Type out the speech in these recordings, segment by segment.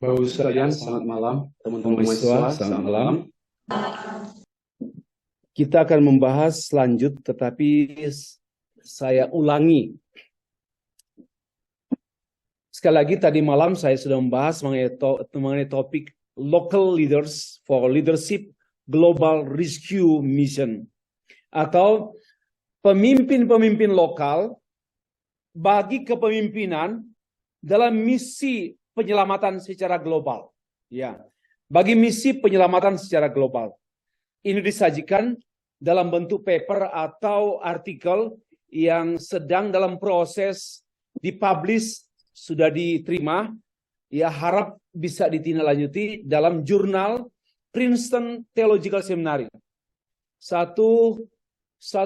Bapak Ibu sekalian, selamat malam. Teman-teman mahasiswa, selamat malam. Kita akan membahas lanjut, tetapi saya ulangi. Sekali lagi, tadi malam saya sudah membahas mengenai topik Local Leaders for Leadership Global Rescue Mission. Atau pemimpin-pemimpin lokal bagi kepemimpinan dalam misi penyelamatan secara global. Ya, bagi misi penyelamatan secara global. Ini disajikan dalam bentuk paper atau artikel yang sedang dalam proses dipublish, sudah diterima. Ya, harap bisa ditindaklanjuti dalam jurnal Princeton Theological Seminary. Satu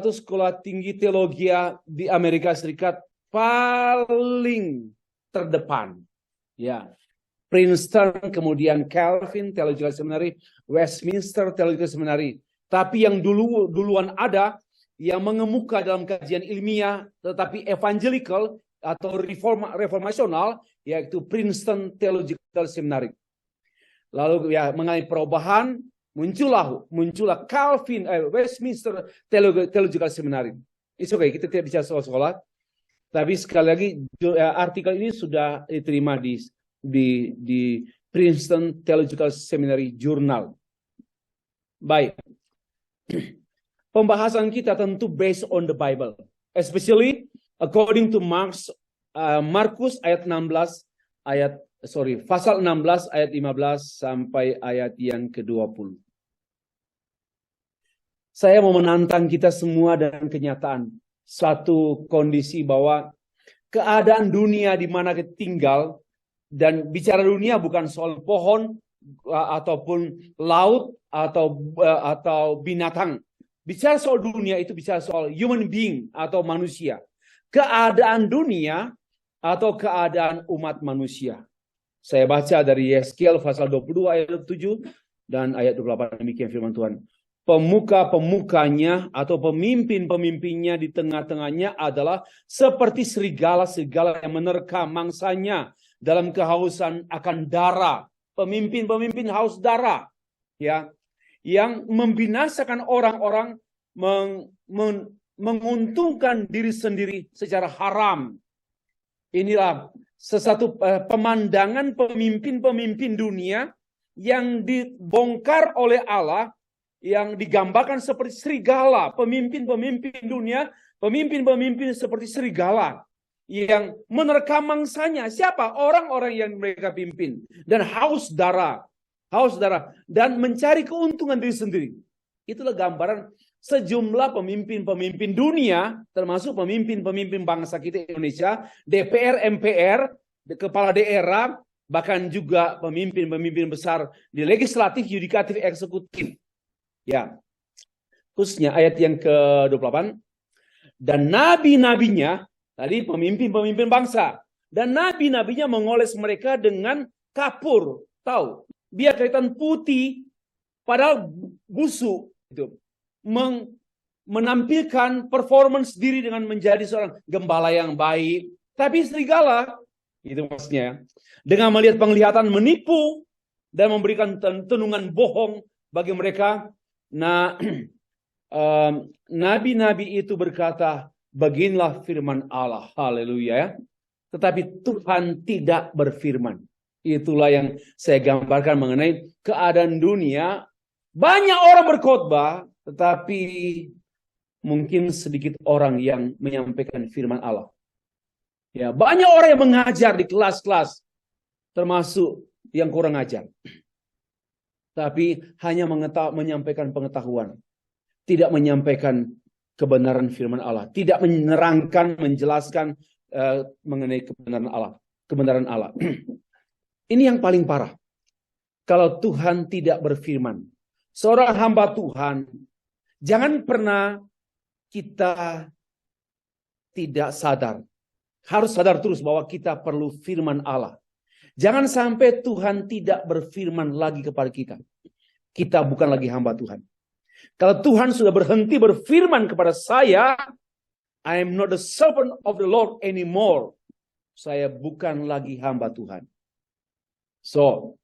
sekolah tinggi teologi di Amerika Serikat paling terdepan. Ya, Princeton, kemudian Calvin Theological Seminary, Westminster Theological Seminary. Tapi yang duluan ada yang mengemuka dalam kajian ilmiah, tetapi evangelical atau reformasional, yaitu Princeton Theological Seminary. Lalu ya mengenai perubahan muncullah Calvin Westminster Theological Seminary. It's okay, kita tidak bicara soal sekolah. Tapi sekali lagi artikel ini sudah diterima di Princeton Theological Seminary Journal. Baik. Pembahasan kita tentu based on the Bible, especially according to Markus pasal 16 ayat 15 sampai ayat yang ke-20. Saya mau menantang kita semua dan kenyataan satu kondisi bahwa keadaan dunia di mana kita tinggal, dan bicara dunia bukan soal pohon ataupun laut atau binatang. Bicara soal dunia itu bicara soal human being atau manusia. Keadaan dunia atau keadaan umat manusia. Saya baca dari Yeskiel pasal 22 ayat 7 dan ayat 28, demikian firman Tuhan. Pemuka-pemukanya atau pemimpin-pemimpinnya di tengah-tengahnya adalah seperti serigala-serigala yang menerkam mangsanya dalam kehausan akan darah. Pemimpin-pemimpin haus darah, ya, yang membinasakan orang-orang, menguntungkan diri sendiri secara haram. Inilah sesuatu pemandangan pemimpin-pemimpin dunia yang dibongkar oleh Allah, yang digambarkan seperti serigala. Pemimpin-pemimpin dunia, pemimpin-pemimpin seperti serigala yang menerkam mangsanya. Siapa? Orang-orang yang mereka pimpin. Dan haus darah, dan mencari keuntungan diri sendiri. Itulah gambaran sejumlah pemimpin-pemimpin dunia, termasuk pemimpin-pemimpin bangsa kita Indonesia, DPR, MPR, kepala daerah, bahkan juga pemimpin-pemimpin besar di legislatif, yudikatif, eksekutif. Ya, khususnya ayat yang ke-28. Dan nabi-nabinya, tadi pemimpin-pemimpin bangsa, dan nabi-nabinya mengoles mereka dengan kapur. Tahu, biar kelihatan putih, padahal busuk. Itu menampilkan performance diri dengan menjadi seorang gembala yang baik. Tapi serigala, itu maksudnya. Dengan melihat penglihatan menipu dan memberikan tenungan bohong bagi mereka. Nah, nabi-nabi itu berkata, beginilah firman Allah. Haleluya. Tetapi Tuhan tidak berfirman. Itulah yang saya gambarkan mengenai keadaan dunia. Banyak orang berkhotbah, tetapi mungkin sedikit orang yang menyampaikan firman Allah. Ya, banyak orang yang mengajar di kelas-kelas, termasuk yang kurang ajar. Tapi hanya menyampaikan pengetahuan, tidak menyampaikan kebenaran firman Allah, tidak menerangkan, menjelaskan mengenai kebenaran Allah. Ini yang paling parah. Kalau Tuhan tidak berfirman, seorang hamba Tuhan, jangan pernah kita tidak sadar. Harus sadar terus bahwa kita perlu firman Allah. Jangan sampai Tuhan tidak berfirman lagi kepada kita. Kita bukan lagi hamba Tuhan. Kalau Tuhan sudah berhenti berfirman kepada saya, I am not the servant of the Lord anymore. Saya bukan lagi hamba Tuhan. So,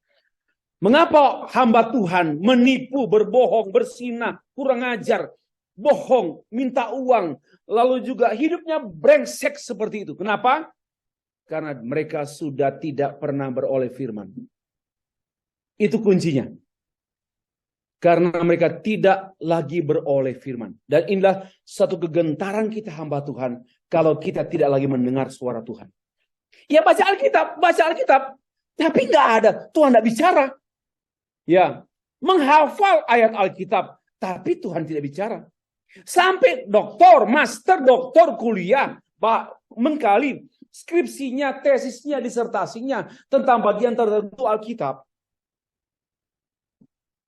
mengapa hamba Tuhan menipu, berbohong, bersinah, kurang ajar, bohong, minta uang, lalu juga hidupnya brengsek seperti itu? Kenapa? Karena mereka sudah tidak pernah beroleh firman. Itu kuncinya. Karena mereka tidak lagi beroleh firman. Dan inilah satu kegentaran kita hamba Tuhan kalau kita tidak lagi mendengar suara Tuhan. Ya baca Alkitab, tapi nggak ada. Tuhan nggak bicara. Ya, menghafal ayat Alkitab, tapi Tuhan tidak bicara. Sampai doktor, master doktor kuliah, mengkali skripsinya, tesisnya, disertasinya tentang bagian tertentu Alkitab.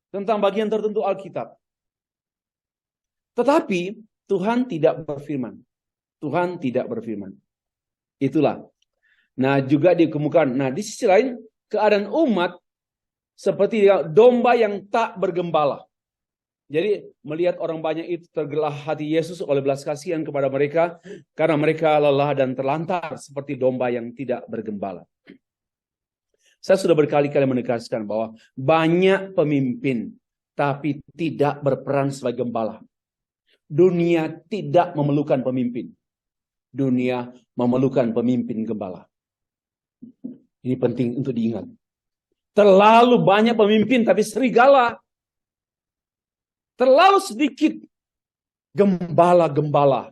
Tentang bagian tertentu Alkitab. Tetapi Tuhan tidak berfirman. Tuhan tidak berfirman. Itulah. Nah, juga dikemukakan. Nah, di sisi lain, keadaan umat seperti domba yang tak bergembala. Jadi, melihat orang banyak itu tergelah hati Yesus oleh belas kasihan kepada mereka, karena mereka lelah dan terlantar seperti domba yang tidak bergembala. Saya sudah berkali-kali menegaskan bahwa banyak pemimpin, tapi tidak berperan sebagai gembala. Dunia tidak memerlukan pemimpin. Dunia memerlukan pemimpin gembala. Ini penting untuk diingat. Terlalu banyak pemimpin, tapi serigala. Terlalu sedikit gembala-gembala.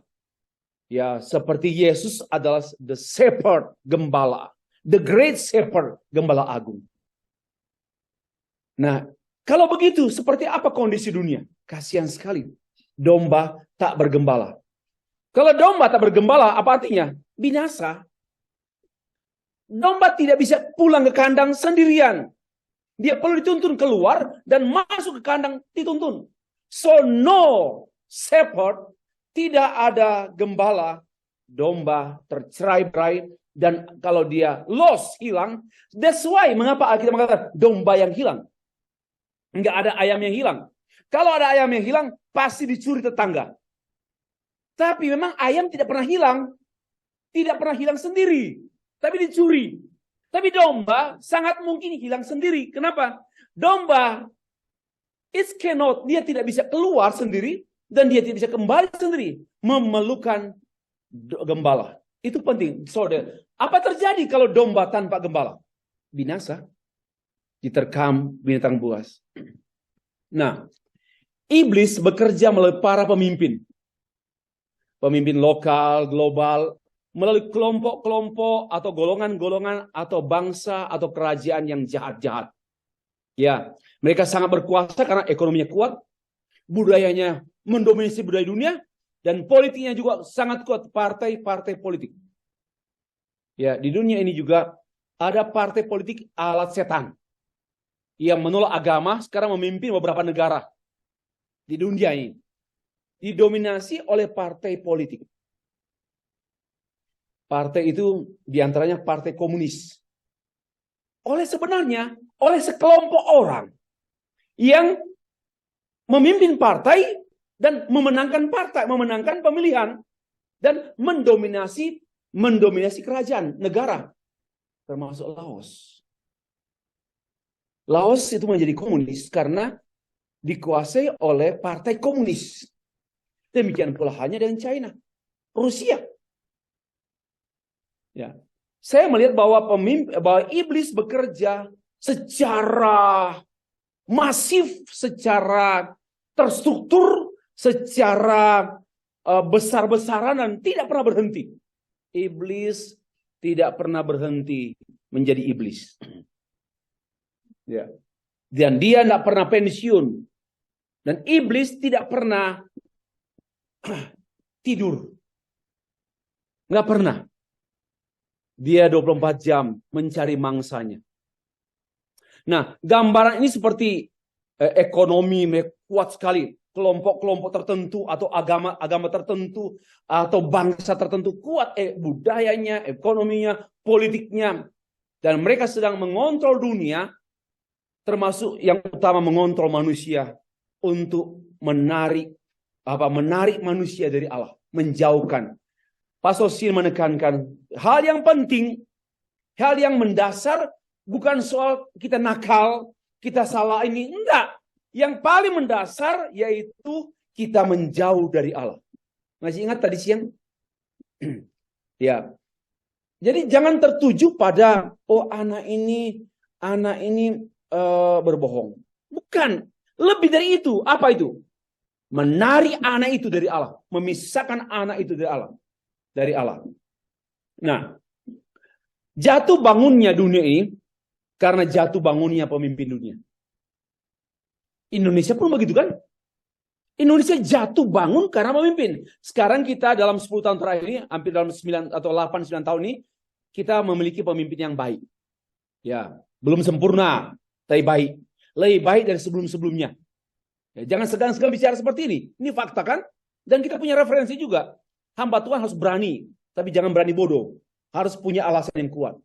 Ya, seperti Yesus adalah the shepherd, gembala. The great shepherd, gembala agung. Nah, kalau begitu, seperti apa kondisi dunia? Kasihan sekali. Domba tak bergembala. Kalau domba tak bergembala, apa artinya? Binasa. Domba tidak bisa pulang ke kandang sendirian. Dia perlu dituntun keluar dan masuk ke kandang dituntun. So no shepherd, tidak ada gembala. Domba tercerai-berai. Dan kalau dia lost, hilang, that's why mengapa kita mengatakan domba yang hilang. Enggak ada ayam yang hilang. Kalau ada ayam yang hilang, pasti dicuri tetangga. Tapi memang ayam tidak pernah hilang. Tidak pernah hilang sendiri. Tapi dicuri. Tapi domba sangat mungkin hilang sendiri. Kenapa? Domba, dia tidak bisa keluar sendiri. Dan dia tidak bisa kembali sendiri. Memerlukan gembala. Itu penting. Saudara, apa terjadi kalau domba tanpa gembala? Binasa. Diterkam binatang buas. Nah, iblis bekerja melalui para pemimpin. Pemimpin lokal, global, melalui kelompok-kelompok atau golongan-golongan atau bangsa atau kerajaan yang jahat-jahat. Ya, mereka sangat berkuasa karena ekonominya kuat, budayanya mendominasi budaya dunia, dan politiknya juga sangat kuat, partai-partai politik. Ya, di dunia ini juga ada partai politik alat setan yang menolak agama, sekarang memimpin beberapa negara di dunia ini. Didominasi oleh partai politik. Partai itu diantaranya partai komunis. Oleh sekelompok orang yang memimpin partai dan memenangkan pemilihan dan mendominasi kerajaan negara, termasuk Laos. Laos itu menjadi komunis karena dikuasai oleh partai komunis. Demikian pula hanya dengan China, Rusia. Ya, saya melihat bahwa iblis bekerja secara masif, secara terstruktur, secara besar-besaran dan tidak pernah berhenti. Iblis tidak pernah berhenti menjadi iblis. Ya. Dan dia tidak pernah pensiun. Dan iblis tidak pernah tidur. Nggak pernah. Dia 24 jam mencari mangsanya. Nah, gambaran ini seperti ekonomi kuat sekali. Kelompok-kelompok tertentu atau agama tertentu atau bangsa tertentu kuat budayanya, ekonominya, politiknya, dan mereka sedang mengontrol dunia, termasuk yang utama mengontrol manusia untuk menarik manusia dari Allah, menjauhkan. Pastor Sin menekankan hal yang penting, hal yang mendasar bukan soal kita nakal, kita salah ini, enggak. Yang paling mendasar yaitu kita menjauh dari Allah. Masih ingat tadi siang? Ya. Jadi jangan tertuju pada anak ini berbohong. Bukan. Lebih dari itu. Apa itu? Menarik anak itu dari Allah. Memisahkan anak itu dari Allah. Nah, jatuh bangunnya dunia ini karena jatuh bangunnya pemimpin dunia. Indonesia pun begitu kan? Indonesia jatuh bangun karena pemimpin. Sekarang kita dalam 10 tahun terakhir ini, hampir dalam 9 atau 8-9 tahun ini, kita memiliki pemimpin yang baik. Ya, belum sempurna, tapi baik. Lebih baik dari sebelum-sebelumnya. Ya, jangan segan-segan bicara seperti ini. Ini fakta kan? Dan kita punya referensi juga. Hamba Tuhan harus berani, tapi jangan berani bodoh. Harus punya alasan yang kuat.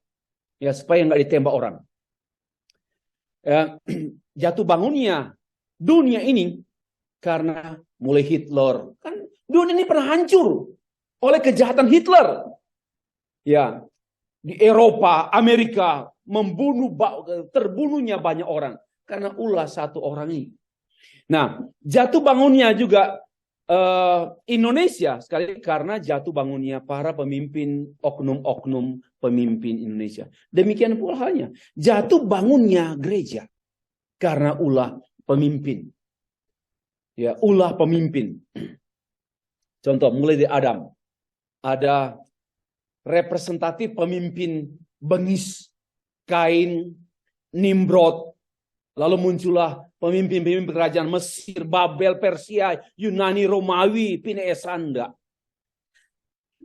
Ya, supaya nggak ditembak orang. Ya, jatuh bangunnya dunia ini karena mulai Hitler. Kan dunia ini pernah hancur oleh kejahatan Hitler. Ya, di Eropa, Amerika terbunuhnya banyak orang karena ulah satu orang ini. Nah, jatuh bangunnya juga Indonesia sekali karena jatuh bangunnya para pemimpin oknum-oknum pemimpin Indonesia. Demikian pula halnya jatuh bangunnya gereja karena ulah pemimpin. Ya, ulah pemimpin. Contoh, mulai dari Adam. Ada representatif pemimpin bengis, Kain, Nimrod. Lalu muncullah pemimpin-pemimpin kerajaan Mesir, Babel, Persia, Yunani, Romawi, Pinesanda.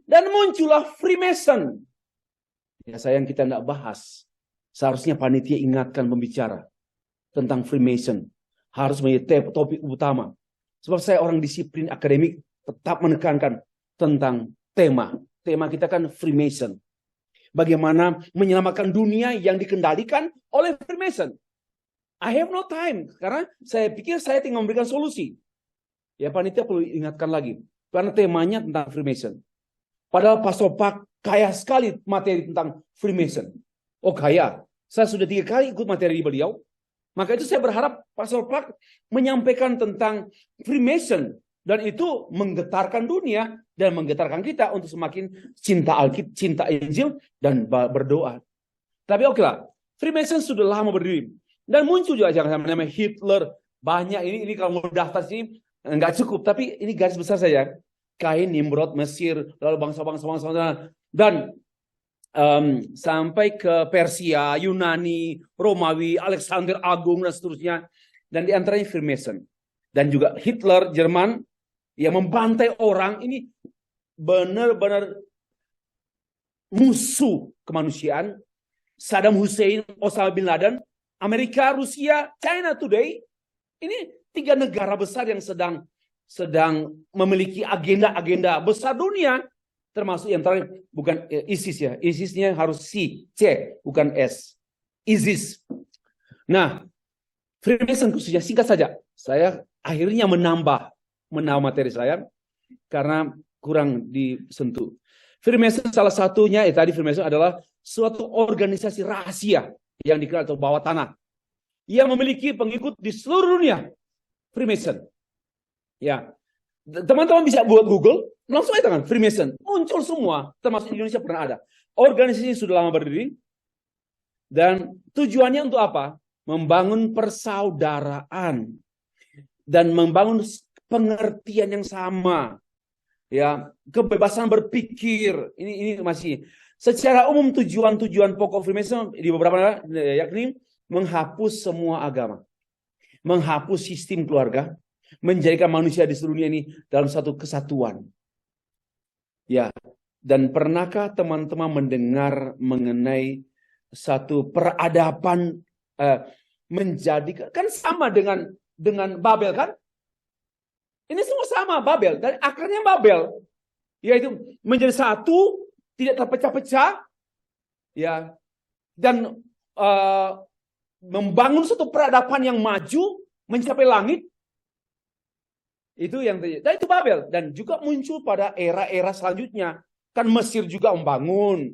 Dan muncullah Freemason. Ya, sayang kita tidak bahas. Seharusnya panitia ingatkan pembicara tentang Freemason. Harus menjadi topik utama. Sebab saya orang disiplin akademik tetap menekankan tentang tema. Tema kita kan Freemason. Bagaimana menyelamatkan dunia yang dikendalikan oleh Freemason. I have no time. Karena saya pikir saya tinggal memberikan solusi. Ya, panitia perlu ingatkan lagi. Karena temanya tentang Freemason. Padahal Pastor Park kaya sekali materi tentang Freemason. Oh kaya. Saya sudah 3 kali ikut materi beliau. Maka itu saya berharap Pastor Park menyampaikan tentang Freemason. Dan itu menggetarkan dunia dan menggetarkan kita untuk semakin cinta Alkitab, cinta Injil, dan berdoa. Tapi oke lah, Freemason sudah lama berdiri. Dan muncul juga jangan sampai namanya Hitler. Banyak ini kalau mau daftar sih nggak cukup. Tapi ini garis besar saja. Kain, Nimrod, Mesir, lalu bangsa-bangsa. Dan sampai ke Persia, Yunani, Romawi, Alexander Agung, dan seterusnya. Dan di antaranya Freemason. Dan juga Hitler, Jerman, yang membantai orang. Ini benar-benar musuh kemanusiaan. Saddam Hussein, Osama Bin Laden, Amerika, Rusia, China today. Ini 3 negara besar yang sedang memiliki agenda-agenda besar dunia. Termasuk yang terakhir, bukan ISIS ya. ISIS-nya harus C, bukan S. ISIS. Nah, Freemason khususnya, singkat saja. Saya akhirnya menambah materi saya karena kurang disentuh. Freemason salah satunya, tadi Freemason adalah suatu organisasi rahasia yang dikenal atau bawah tanah. Yang memiliki pengikut di seluruh dunia. Freemason. Ya. Teman-teman bisa buat Google, langsung aja kan Freemason. Muncul semua, termasuk di Indonesia pernah ada. Organisasi ini sudah lama berdiri. Dan tujuannya untuk apa? Membangun persaudaraan. Dan membangun pengertian yang sama. Ya, kebebasan berpikir. Ini masih secara umum tujuan pokok Freemason di beberapa negara yakni menghapus semua agama. Menghapus sistem keluarga. Menjadikan manusia di seluruh dunia ini dalam satu kesatuan. Ya, dan pernahkah teman-teman mendengar mengenai satu peradaban menjadi kan sama dengan Babel kan? Ini semua sama Babel, dari akarnya Babel, yaitu menjadi satu, tidak terpecah-pecah, ya, dan membangun satu peradaban yang maju mencapai langit. Itu yang terjadi. Dan itu Babel. Dan juga muncul pada era-era selanjutnya. Kan Mesir juga membangun.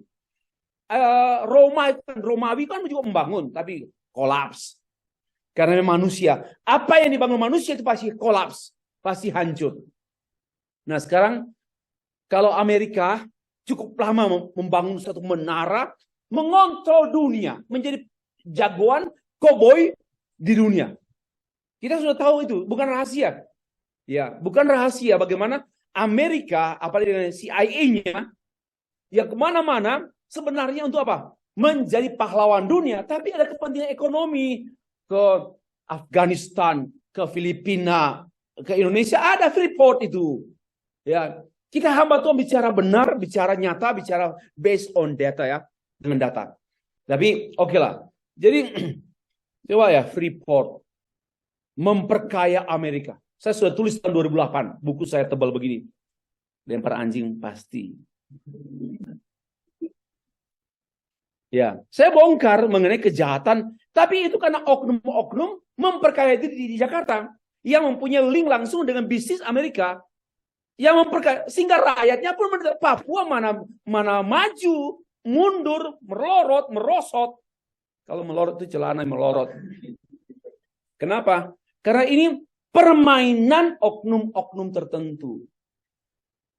Romawi kan juga membangun, tapi kolaps. Karena memang manusia. Apa yang dibangun manusia itu pasti kolaps, pasti hancur. Nah sekarang kalau Amerika cukup lama membangun satu menara, mengontrol dunia, menjadi jagoan koboi di dunia. Kita sudah tahu itu, bukan rahasia. Ya, bukan rahasia bagaimana Amerika, apalagi dengan CIA-nya, yang kemana-mana sebenarnya untuk apa? Menjadi pahlawan dunia, tapi ada kepentingan ekonomi ke Afghanistan, ke Filipina, ke Indonesia ada Freeport itu. Ya, kita hamba Tuhan bicara benar, bicara nyata, bicara based on data ya, dengan data. Tapi oke lah. Jadi coba ya Freeport memperkaya Amerika. Saya sudah tulis tahun 2008, buku saya tebal begini. Lempar anjing pasti. Ya, saya bongkar mengenai kejahatan, tapi itu karena oknum-oknum memperkaya diri di Jakarta yang mempunyai link langsung dengan bisnis Amerika, yang memperkaya sehingga rakyatnya pun Papua mana maju, mundur, melorot, merosot. Kalau melorot itu celana melorot. Kenapa? Karena ini permainan oknum-oknum tertentu.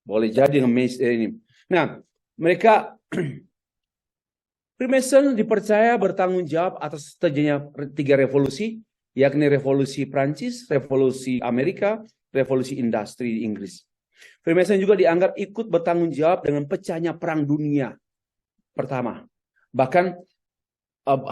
Boleh jadi ini. Nah, mereka Freemason dipercaya bertanggung jawab atas terjadinya 3 revolusi, yakni revolusi Prancis, revolusi Amerika, revolusi industri di Inggris. Freemason juga dianggap ikut bertanggung jawab dengan pecahnya Perang Dunia Pertama. Bahkan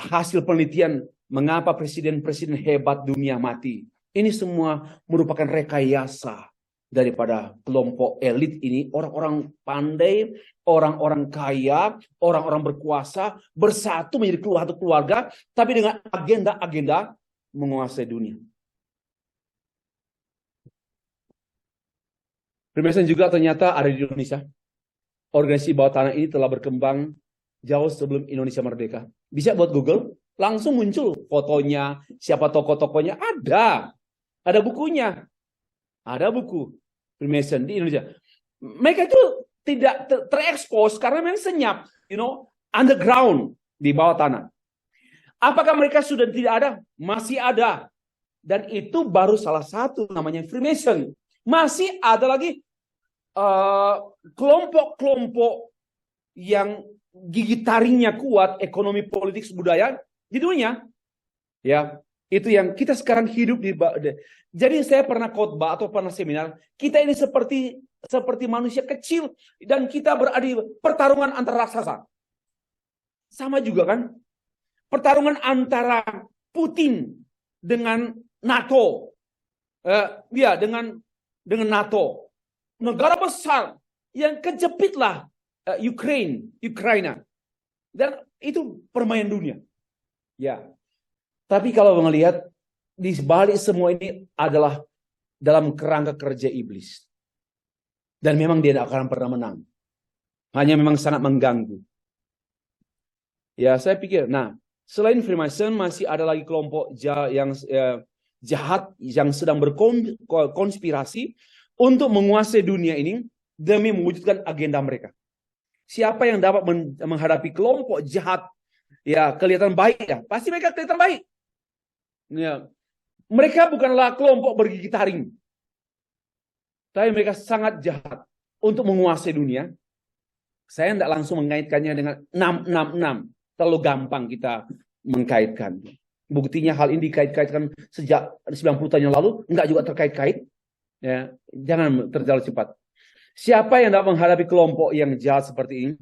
hasil penelitian mengapa presiden-presiden hebat dunia mati. Ini semua merupakan rekayasa daripada kelompok elit ini, orang-orang pandai, orang-orang kaya, orang-orang berkuasa, bersatu menjadi satu keluarga, tapi dengan agenda-agenda menguasai dunia. Freemason juga ternyata ada di Indonesia. Organisasi bawah tanah ini telah berkembang jauh sebelum Indonesia merdeka. Bisa buat Google, langsung muncul fotonya, siapa tokoh-tokohnya, ada bukunya. Ada buku Freemason di Indonesia. Mereka itu tidak terekspos karena memang senyap, underground di bawah tanah. Apakah mereka sudah tidak ada? Masih ada. Dan itu baru salah satu namanya Freemason. Masih ada lagi kelompok-kelompok yang gigi taringnya kuat, ekonomi, politik, budaya di dunia. Ya, itu yang kita sekarang hidup di. Jadi saya pernah khotbah atau pernah seminar, kita ini seperti manusia kecil dan kita berada di pertarungan antara raksasa. Sama juga kan? Pertarungan antara Putin dengan NATO. Dengan NATO. Negara besar yang kejepitlah Ukraina. Dan itu permainan dunia. Ya. Tapi kalau melihat di balik semua ini adalah dalam kerangka kerja iblis. Dan memang dia tidak akan pernah menang. Hanya memang sangat mengganggu. Ya, saya pikir, selain Freemason masih ada lagi kelompok yang jahat yang sedang berkonspirasi untuk menguasai dunia ini demi mewujudkan agenda mereka. Siapa yang dapat menghadapi kelompok jahat, ya kelihatan baik ya, pasti mereka kelihatan baik. Ya. Mereka bukanlah kelompok bergigi taring. Tapi mereka sangat jahat untuk menguasai dunia. Saya tidak langsung mengaitkannya dengan 666. Terlalu gampang kita mengkaitkan. Buktinya hal ini dikait-kaitkan sejak 90 tahun yang lalu. Enggak juga terkait-kait. Ya, jangan terlalu cepat. Siapa yang dapat menghadapi kelompok yang jahat seperti ini?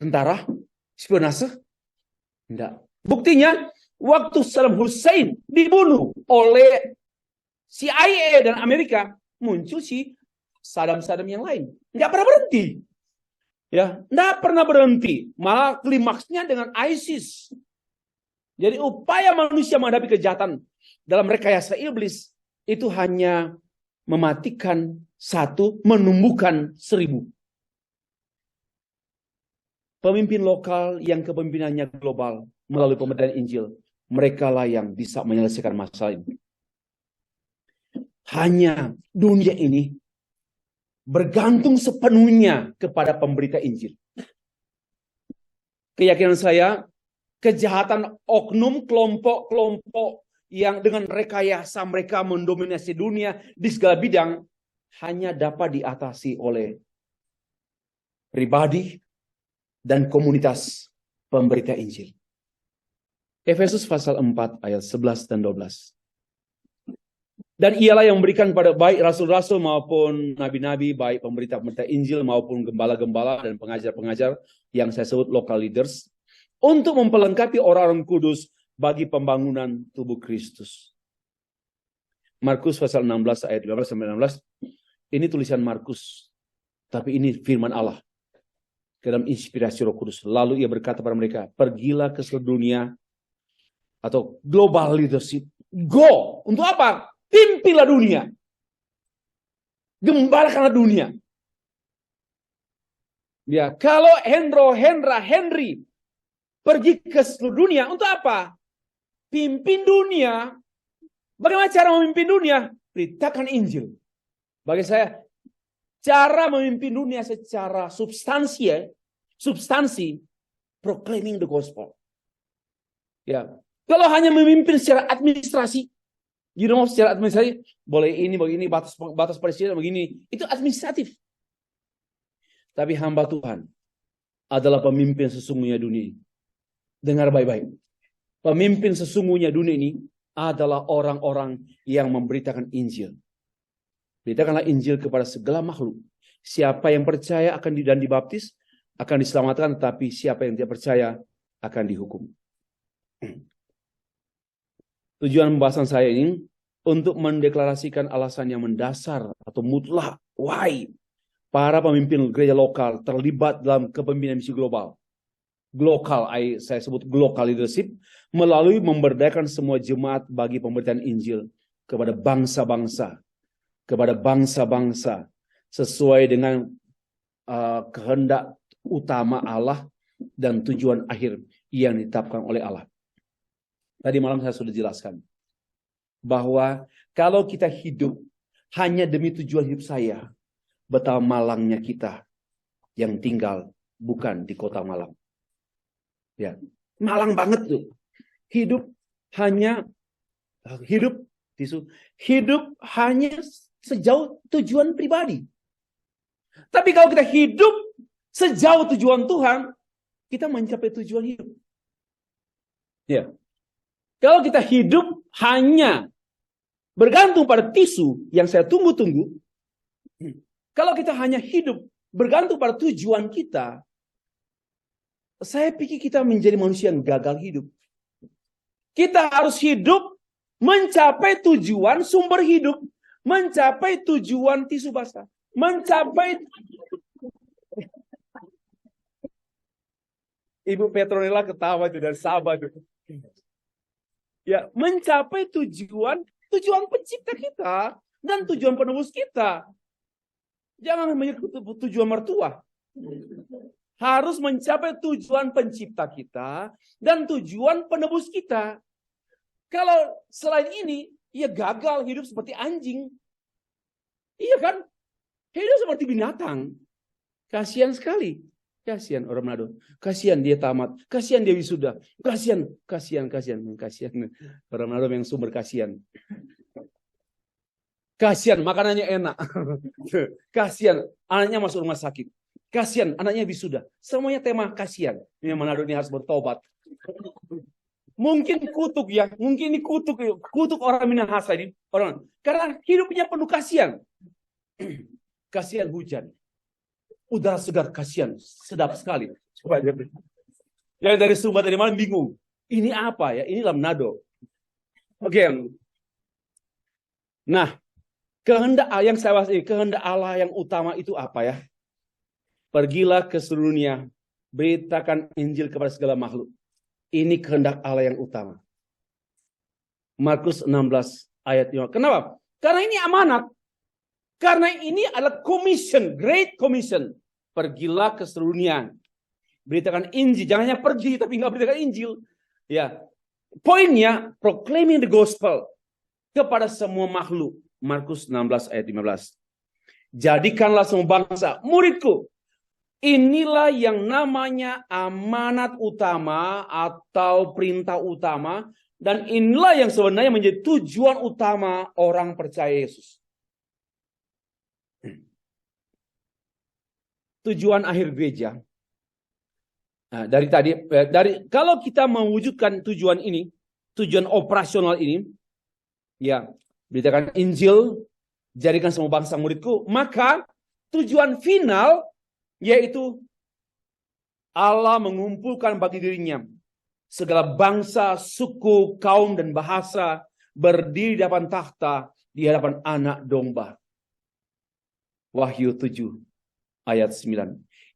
Tentara? Spionase? Tidak. Buktinya, waktu Saddam Hussein dibunuh oleh CIA dan Amerika, muncul si Saddam yang lain. Nggak pernah berhenti. Ya, nggak pernah berhenti. Malah klimaksnya dengan ISIS. Jadi upaya manusia menghadapi kejahatan dalam rekayasa iblis itu hanya mematikan 1, menumbuhkan 1000. Pemimpin lokal yang kepemimpinannya global melalui pemberitaan Injil, mereka lah yang bisa menyelesaikan masalah ini. Hanya dunia ini bergantung sepenuhnya kepada pemberita Injil. keyakinan saya, kejahatan oknum kelompok-kelompok yang dengan rekayasa mereka mendominasi dunia di segala bidang hanya dapat diatasi oleh pribadi dan komunitas pemberita Injil. Efesus pasal 4 ayat 11 dan 12. Dan ialah yang memberikan pada baik rasul-rasul maupun nabi-nabi, baik pemberita-pemberita Injil maupun gembala-gembala dan pengajar-pengajar yang saya sebut local leaders, untuk memperlengkapi orang-orang kudus bagi pembangunan tubuh Kristus. Markus pasal 16 ayat 15 sampai 16. Ini tulisan Markus, tapi ini firman Allah ke dalam inspirasi Roh Kudus. Lalu ia berkata pada mereka, pergilah ke seluruh dunia atau global leadership. Go! Untuk apa? Pimpinlah dunia. Gembalakanlah dunia. Ya, kalau Henry pergi ke seluruh dunia, untuk apa? Pimpin dunia. Bagaimana cara memimpin dunia? Beritakan Injil. Bagi saya, cara memimpin dunia secara substansi, proclaiming the gospel. Ya, kalau hanya memimpin secara administrasi, secara administrasi, boleh ini, batas presiden begini, itu administratif. Tapi hamba Tuhan adalah pemimpin sesungguhnya dunia ini. Dengar baik-baik. Pemimpin sesungguhnya dunia ini adalah orang-orang yang memberitakan Injil. Beritakanlah Injil kepada segala makhluk. Siapa yang percaya akan dan dibaptis akan diselamatkan, tetapi siapa yang tidak percaya akan dihukum. Tujuan pembahasan saya ini untuk mendeklarasikan alasan yang mendasar atau mutlak why para pemimpin gereja lokal terlibat dalam kepemimpinan misi global. Saya sebut global leadership, melalui memberdayakan semua jemaat bagi pemberitaan Injil kepada bangsa-bangsa sesuai dengan kehendak utama Allah dan tujuan akhir yang ditetapkan oleh Allah. Tadi malam saya sudah jelaskan bahwa kalau kita hidup hanya demi tujuan hidup saya, betapa malangnya kita yang tinggal bukan di kota Malang. Ya, malang banget tuh. Hidup hanya sejauh tujuan pribadi. Tapi kalau kita hidup sejauh tujuan Tuhan, kita mencapai tujuan hidup. Ya. Kalau kita hidup hanya bergantung pada tisu yang saya tunggu-tunggu, kalau kita hanya hidup bergantung pada tujuan kita, saya pikir kita menjadi manusia yang gagal hidup. Kita harus hidup mencapai tujuan sumber hidup, mencapai tujuan tisu basah, mencapai Ibu Petronella ketawa itu dari Sabah itu. Ya, mencapai tujuan pencipta kita dan tujuan penebus kita. Jangan mengikuti tujuan mertua. Harus mencapai tujuan pencipta kita dan tujuan penebus kita. Kalau selain ini, ya gagal hidup seperti anjing. Iya kan? Hidup seperti binatang. Kasihan sekali. Kasihan orang Manado. Kasihan dia tamat. Kasihan dia wisuda. Kasihan. Orang Manado yang sumber kasihan. Kasihan makanannya enak. Kasihan anaknya masuk rumah sakit. Kasihan anaknya wisuda. Semuanya tema kasihan. Yang Manado ini harus bertobat. Mungkin kutuk ya. Mungkin ini kutuk orang Minahasa ini. Karena hidupnya penuh kasihan. Kasihan hujan. Udara segar, kasihan, sedap sekali. Yang dari Sumba tadi malam bingung. Ini apa ya? Inilah Manado. Oke. Nah, kehendak Allah yang utama itu apa ya? Pergilah ke seluruh dunia, beritakan Injil kepada segala makhluk. Ini kehendak Allah yang utama. Markus 16 ayat 5. Kenapa? Karena ini amanat. Karena ini adalah commission, great commission. Pergilah ke seluruh dunia. Beritakan Injil. Jangan hanya pergi tapi nggak beritakan Injil. Ya. Poinnya, proclaiming the gospel kepada semua makhluk. Markus 16 ayat 15. Jadikanlah semua bangsa muridku. Inilah yang namanya amanat utama atau perintah utama. Dan inilah yang sebenarnya menjadi tujuan utama orang percaya Yesus. Tujuan akhir gereja. Nah, kalau kita mewujudkan tujuan ini, tujuan operasional ini, ya, beritakan Injil, jadikan semua bangsa muridku, maka tujuan final yaitu Allah mengumpulkan bagi dirinya segala bangsa, suku, kaum, dan bahasa berdiri di hadapan takhta di hadapan anak domba. Wahyu 7 ayat 9.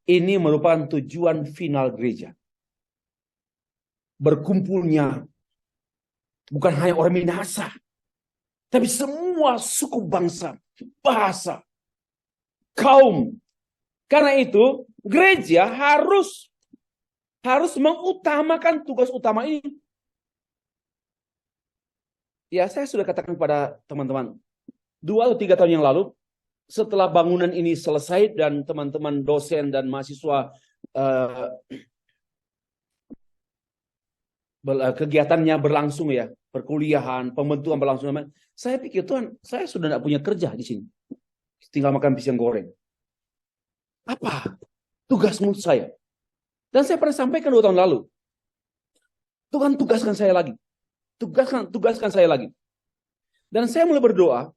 Ini merupakan tujuan final gereja. Berkumpulnya bukan hanya orang Minahasa, tapi semua suku bangsa, bahasa, kaum. Karena itu gereja harus mengutamakan tugas utama ini. Ya, saya sudah katakan kepada teman-teman 2 atau 3 tahun yang lalu, setelah bangunan ini selesai dan teman-teman dosen dan mahasiswa kegiatannya berlangsung ya, perkuliahan, pembentukan berlangsung. Saya pikir, Tuhan, saya sudah tidak punya kerja di sini. Tinggal makan pisang goreng. Apa tugasmu saya? Dan saya pernah sampaikan 2 tahun lalu. Tuhan tugaskan saya lagi. Tugaskan saya lagi. Dan saya mulai berdoa.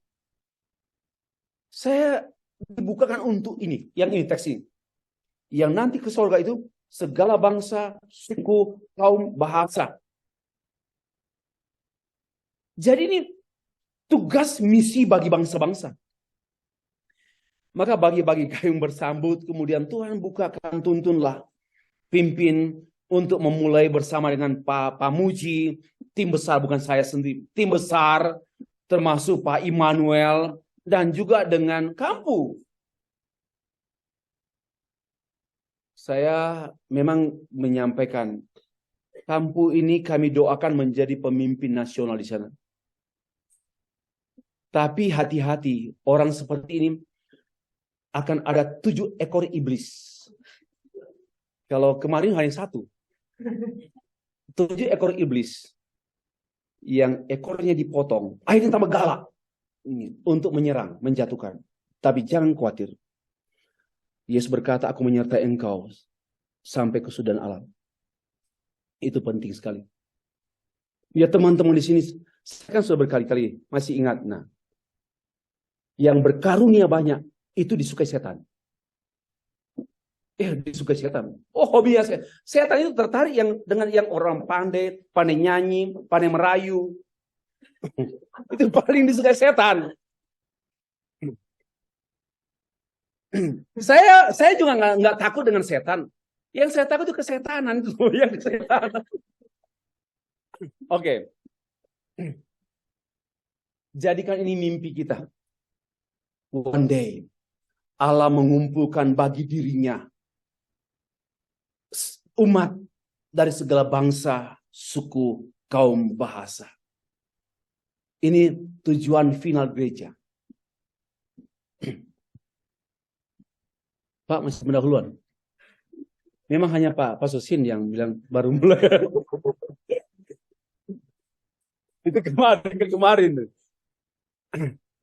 Saya dibukakan untuk ini. Yang ini teks ini. Yang nanti ke surga itu segala bangsa, suku, kaum, bahasa. Jadi ini tugas misi bagi bangsa-bangsa. Maka bagi-bagi kayung bersambut. Kemudian Tuhan bukakan, tuntunlah. Pimpin untuk memulai bersama dengan Pak Muji, tim besar, bukan saya sendiri, tim besar termasuk Pak Immanuel dan juga dengan Kampu. Saya memang menyampaikan, Kampu ini kami doakan menjadi pemimpin nasional di sana. Tapi hati-hati, orang seperti ini akan ada 7 ekor iblis. Kalau kemarin hanya 1. 7 ekor iblis. Yang ekornya dipotong. Akhirnya tambah galak. Untuk menyerang, menjatuhkan. Tapi jangan khawatir. Yesus berkata, aku menyertai engkau sampai kesudahan alam. Itu penting sekali. Ya teman-teman di sini, saya kan sudah berkali-kali masih ingat. Nah, yang berkarunia banyak, itu disukai setan. Disukai setan. Oh, hobinya setan itu tertarik dengan yang orang pandai nyanyi, pandai merayu. Itu paling disukai setan. Saya juga nggak takut dengan setan. Yang saya takut itu kesetanan itu, yang kesetanan. Oke. Jadikan ini mimpi kita. One day Allah mengumpulkan bagi dirinya umat dari segala bangsa, suku, kaum, bahasa. Ini tujuan final gereja. Pak, masih pendahuluan. Memang hanya Pak Sosin yang bilang baru mulai. Itu kemarin.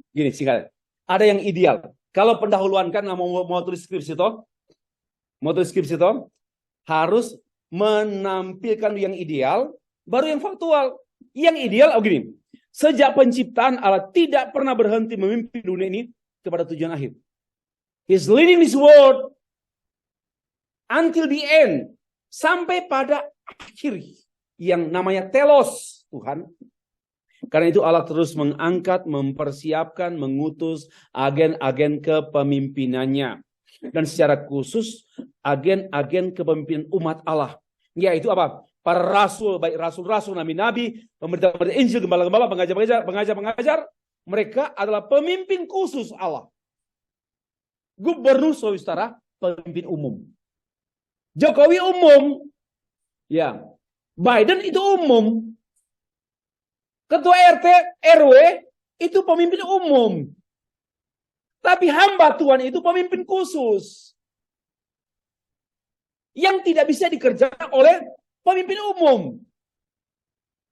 Gini, singkat. Ada yang ideal. Kalau pendahuluan kan mau tulis skripsi toh? Mau tulis skripsi toh? Harus menampilkan yang ideal, baru yang faktual. Yang ideal, gini. Sejak penciptaan Allah tidak pernah berhenti memimpin dunia ini kepada tujuan akhir. He's leading this world until the end. Sampai pada akhir. Yang namanya telos, Tuhan. Karena itu Allah terus mengangkat, mempersiapkan, mengutus agen-agen kepemimpinannya. Dan secara khusus agen-agen kepemimpinan umat Allah. Yaitu apa? Para rasul, baik rasul-rasul, nabi-nabi, pemberita-pemberita Injil, gembala-gembala, pengajar-pengajar. Mereka adalah pemimpin khusus Allah. Gubernur, saudara, pemimpin umum. Jokowi umum. Ya. Biden itu umum. Ketua RT, RW itu pemimpin umum. Tapi hamba Tuhan itu pemimpin khusus. yang tidak bisa dikerjakan oleh pemimpin umum.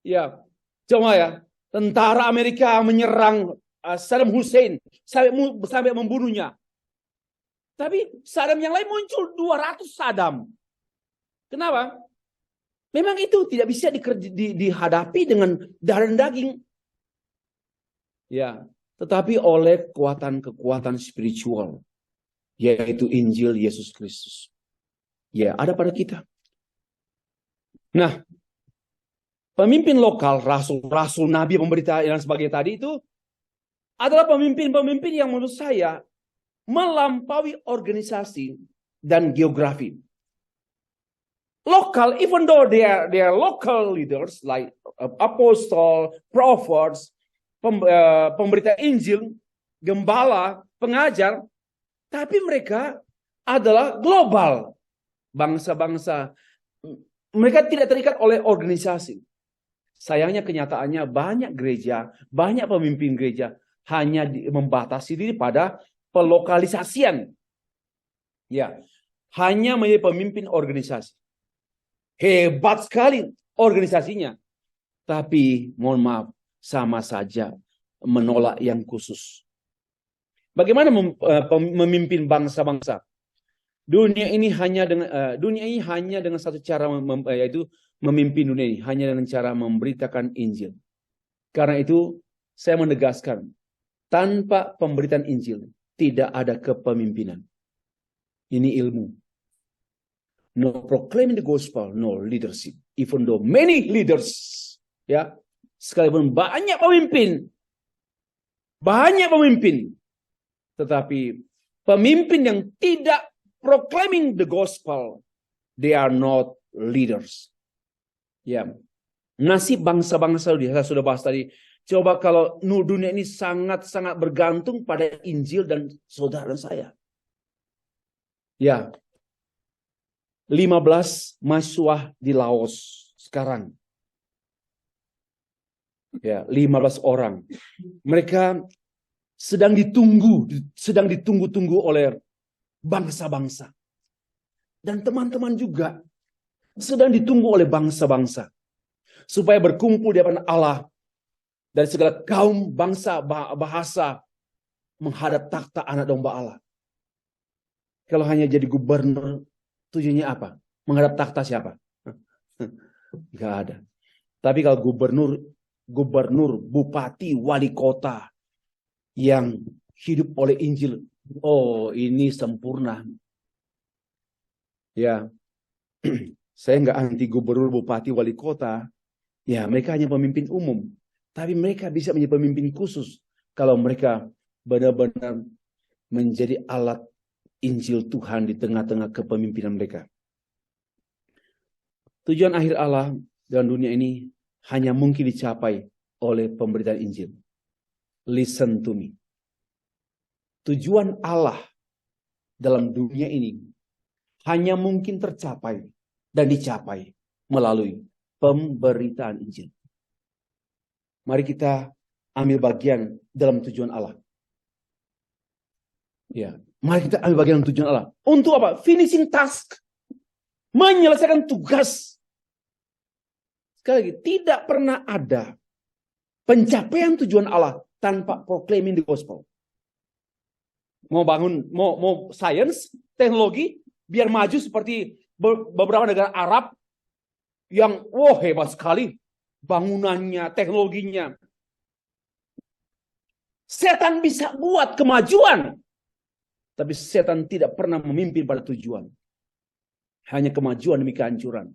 Ya, coba ya, tentara Amerika menyerang Saddam Hussein sampai membunuhnya. Tapi Saddam yang lain muncul 200 Saddam. Kenapa? Memang itu tidak bisa dihadapi dengan darah dan daging. Ya, tetapi oleh kekuatan spiritual, yaitu Injil Yesus Kristus. Ya, ada pada kita. Nah, pemimpin lokal, rasul, nabi, pemberita dan sebagainya tadi itu adalah pemimpin-pemimpin yang menurut saya melampaui organisasi dan geografi. Local, even though they are local leaders like apostle, prophets, pemberita Injil, gembala, pengajar, tapi mereka adalah global. Bangsa-bangsa, mereka tidak terikat oleh organisasi. Sayangnya kenyataannya banyak gereja, banyak pemimpin gereja hanya membatasi diri pada pelokalisasian. Ya, hanya menjadi pemimpin organisasi. Hebat sekali organisasinya. Tapi mohon maaf, sama saja menolak yang khusus. Bagaimana memimpin bangsa-bangsa? Dunia ini hanya dengan satu cara, yaitu memimpin dunia ini hanya dengan cara memberitakan Injil. Karena itu saya menegaskan, tanpa pemberitaan Injil tidak ada kepemimpinan. Ini ilmu. No proclaiming the gospel, no leadership. Even though many leaders, ya, sekalipun banyak pemimpin, tetapi pemimpin yang tidak proclaiming the gospel, they are not leaders. Ya, nasib bangsa-bangsa saya sudah bahas tadi. Coba kalau dunia ini sangat-sangat bergantung pada Injil dan saudara dan saya. Ya, 15 mahasiswa di Laos sekarang. Ya, 15 orang. Mereka sedang ditunggu-tunggu oleh bangsa-bangsa. Dan teman-teman juga sedang ditunggu oleh bangsa-bangsa. Supaya berkumpul di hadapan Allah. Dari segala kaum, bangsa, bahasa. Menghadap takhta anak domba Allah. Kalau hanya jadi gubernur, tujuannya apa? Menghadap takhta siapa? Gak ada. Tapi kalau gubernur, bupati, wali kota yang hidup oleh Injil, oh ini sempurna. Ya, saya nggak anti gubernur, bupati, wali kota. Ya, mereka hanya pemimpin umum. Tapi mereka bisa menjadi pemimpin khusus kalau mereka benar-benar menjadi alat Injil Tuhan di tengah-tengah kepemimpinan mereka. Tujuan akhir Allah dalam dunia ini hanya mungkin dicapai oleh pemberitaan Injil. Listen to me. Tujuan Allah dalam dunia ini hanya mungkin tercapai dan dicapai melalui pemberitaan Injil. Mari kita ambil bagian dalam tujuan Allah. Ya, mari kita ambil bagian dalam tujuan Allah. Untuk apa? Finishing task. Menyelesaikan tugas. Sekali lagi, tidak pernah ada pencapaian tujuan Allah tanpa proclaiming the gospel. Mau science, teknologi, biar maju seperti beberapa negara Arab yang hebat sekali bangunannya, teknologinya. Setan bisa buat kemajuan, tapi setan tidak pernah memimpin pada tujuan. Hanya kemajuan demi kehancuran.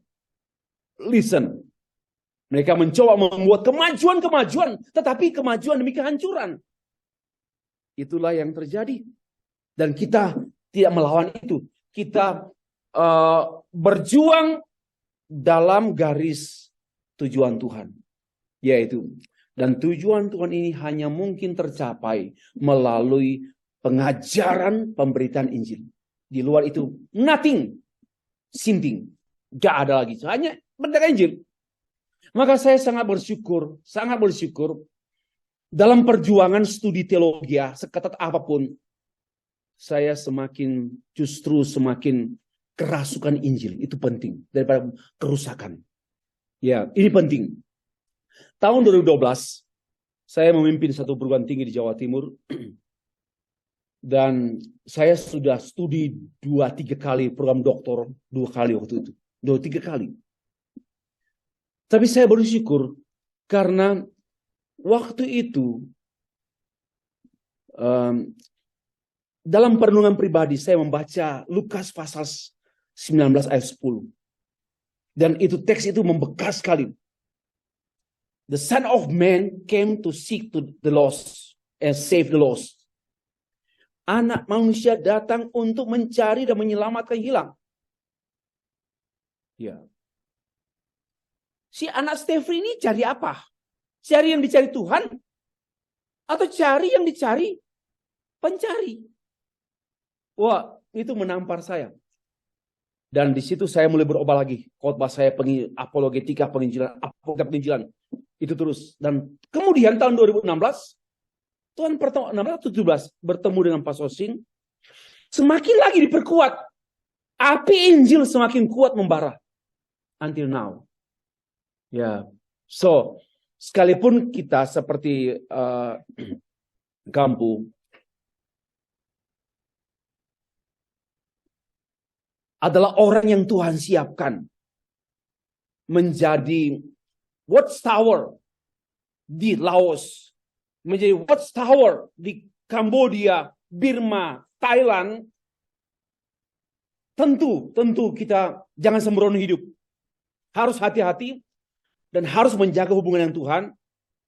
Listen. Mereka mencoba membuat kemajuan, tetapi kemajuan demi kehancuran. Itulah yang terjadi. Dan kita tidak melawan itu. Kita berjuang dalam garis tujuan Tuhan. Yaitu, dan tujuan Tuhan ini hanya mungkin tercapai melalui pengajaran pemberitaan Injil. Di luar itu, nothing. Sinting. Gak ada lagi. Hanya beritakan Injil. Maka saya sangat bersyukur dalam perjuangan studi teologi, seketat apapun, saya semakin kerasukan Injil. Itu penting daripada kerusakan. Ya, ini penting. Tahun 2012, saya memimpin satu perguruan tinggi di Jawa Timur. Dan saya sudah studi 2-3 kali program doktor, 2 kali waktu itu. 2-3 kali. Tapi saya bersyukur karena waktu itu dalam perenungan pribadi saya membaca Lukas pasal 19 ayat 10. Dan itu teks itu membekas sekali. The Son of Man came to seek to the lost and save the lost. Anak manusia datang untuk mencari dan menyelamatkan hilang. Ya. Si anak Stefri ini cari apa? Cari yang dicari Tuhan? Atau cari yang dicari pencari? Wah, itu menampar saya. Dan di situ saya mulai berubah lagi. Khotbah saya apologetika penginjilan, penginjilan. Itu terus. Dan kemudian tahun 2016, Tuhan pertama 16-17 bertemu dengan Pak Sosin. Semakin lagi diperkuat. Api Injil semakin kuat membara. Until now. Ya, so sekalipun kita seperti kampung adalah orang yang Tuhan siapkan menjadi watchtower di Laos, menjadi watchtower di Kambodia, Burma, Thailand. Tentu kita jangan sembrono hidup. Harus hati-hati. Dan harus menjaga hubungan dengan Tuhan.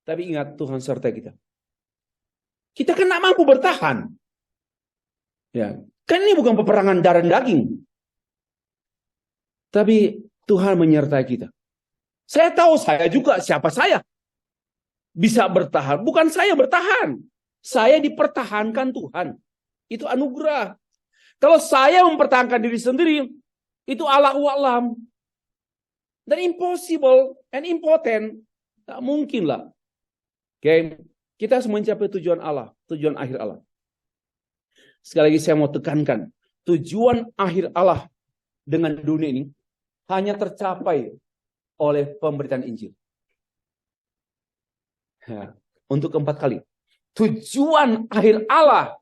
Tapi ingat, Tuhan serta kita. Kita kan tidak mampu bertahan. Ya, kan ini bukan peperangan darah dan daging. Tapi Tuhan menyertai kita. Saya tahu saya juga siapa saya. Bisa bertahan. Bukan saya bertahan. Saya dipertahankan Tuhan. Itu anugerah. Kalau saya mempertahankan diri sendiri, itu Allahu a'lam. Dan impossible and impotent. Tak mungkin lah. Oke, kita harus mencapai tujuan Allah. Tujuan akhir Allah. Sekali lagi saya mau tekankan. Tujuan akhir Allah dengan dunia ini hanya tercapai oleh pemberitaan Injil. Ya, untuk keempat kali. Tujuan akhir Allah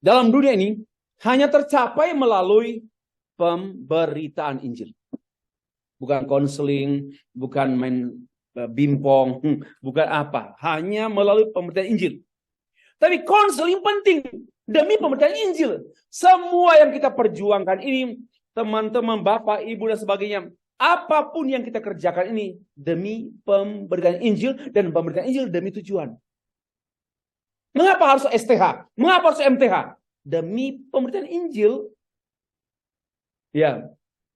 dalam dunia ini hanya tercapai melalui pemberitaan Injil. Bukan konseling, bukan main bimpong, bukan apa. Hanya melalui pemberitaan Injil. Tapi konseling penting demi pemberitaan Injil. Semua yang kita perjuangkan ini, teman-teman, bapak, ibu, dan sebagainya. Apapun yang kita kerjakan ini demi pemberitaan Injil, dan pemberitaan Injil demi tujuan. Mengapa harus STH? Mengapa harus MTH? Demi pemberitaan Injil. Ya.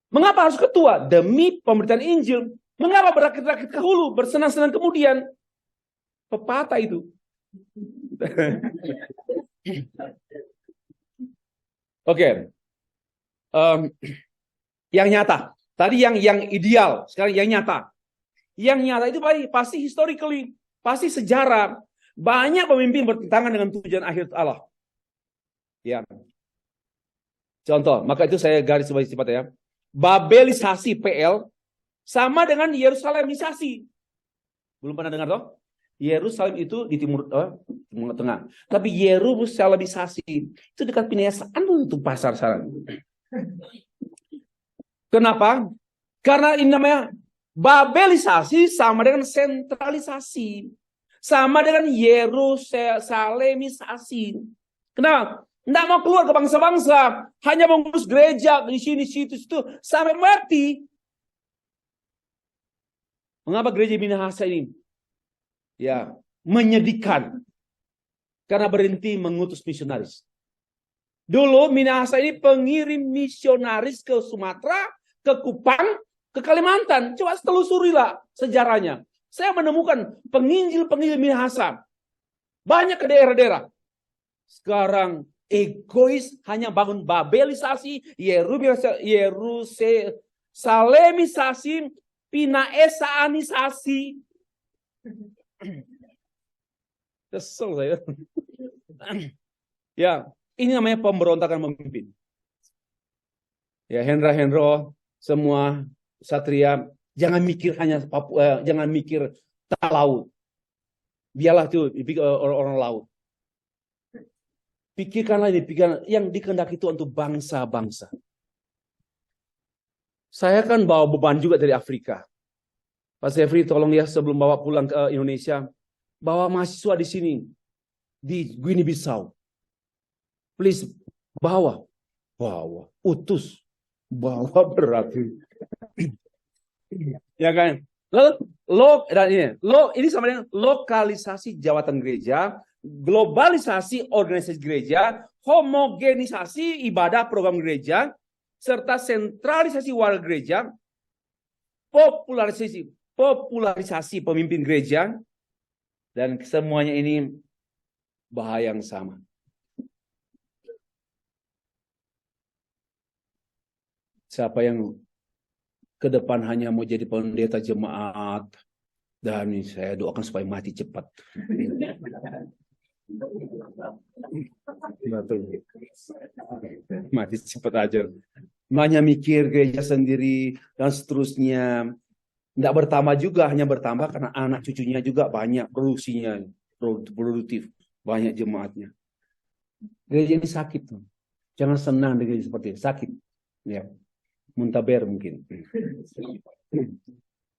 Mengapa harus ketua? Demi pemberitaan Injil. Mengapa berakit-rakit ke hulu, bersenang-senang kemudian? Pepatah itu. Oke. Yang nyata. Tadi yang ideal, sekarang yang nyata. Yang nyata itu pasti historically, pasti sejarah. Banyak pemimpin bertentangan dengan tujuan akhir Allah. Ya. Contoh, maka itu saya garis bawahi sifat ya. Babelisasi PL sama dengan Yerusalemisasi. Belum pernah dengar toh? Yerusalem itu di timur tengah. Tapi Yerusalemisasi itu dekat Piniasaan itu pasar sana. Kenapa? Karena ini namanya Babelisasi sama dengan sentralisasi. Sama dengan Yerusalemisasi. Kenapa? Tidak mau keluar ke bangsa-bangsa. Hanya mengurus gereja di sini, situ, sampai mati. Mengapa gereja Minahasa ini? Ya, menyedihkan. Karena berhenti mengutus misionaris. Dulu Minahasa ini pengirim misionaris ke Sumatera, ke Kupang, ke Kalimantan. Coba telusurilah sejarahnya. Saya menemukan penginjil-penginjil Minahasa. Banyak ke daerah-daerah. Sekarang egois, hanya bangun Babelisasi, Yerusalemisasi, Pinaesaanisasi. Kesel saya. Ya, ini namanya pemberontakan pemimpin. Ya, Hendra, semua satria, jangan mikir hanya Papua, jangan mikir tak laut. Biarlah itu orang-orang laut. Pikirkanlah ini, pikiran yang dikehendaki itu untuk bangsa-bangsa. Saya kan bawa beban juga dari Afrika. Pak Sefri, tolong ya sebelum bawa pulang ke Indonesia, bawa mahasiswa di sini, di Guinea Bissau. Please, bawa, utus, bawa berat. Ya kan? Ini sama dengan lokalisasi jabatan gereja, globalisasi organisasi gereja, homogenisasi ibadah program gereja, serta sentralisasi warga gereja, popularisasi pemimpin gereja, dan semuanya ini bahaya yang sama. Siapa yang ke depan hanya mau jadi pendeta jemaat, dan saya doakan supaya mati cepat. Mati cepat aja. Hanya mikir gereja sendiri dan seterusnya. Tidak bertambah juga, hanya bertambah karena anak cucunya juga banyak, produksinya produktif, banyak jemaatnya. Gereja ini sakit. Jangan senang dengan gereja seperti ini, sakit. Ya. Muntaber mungkin.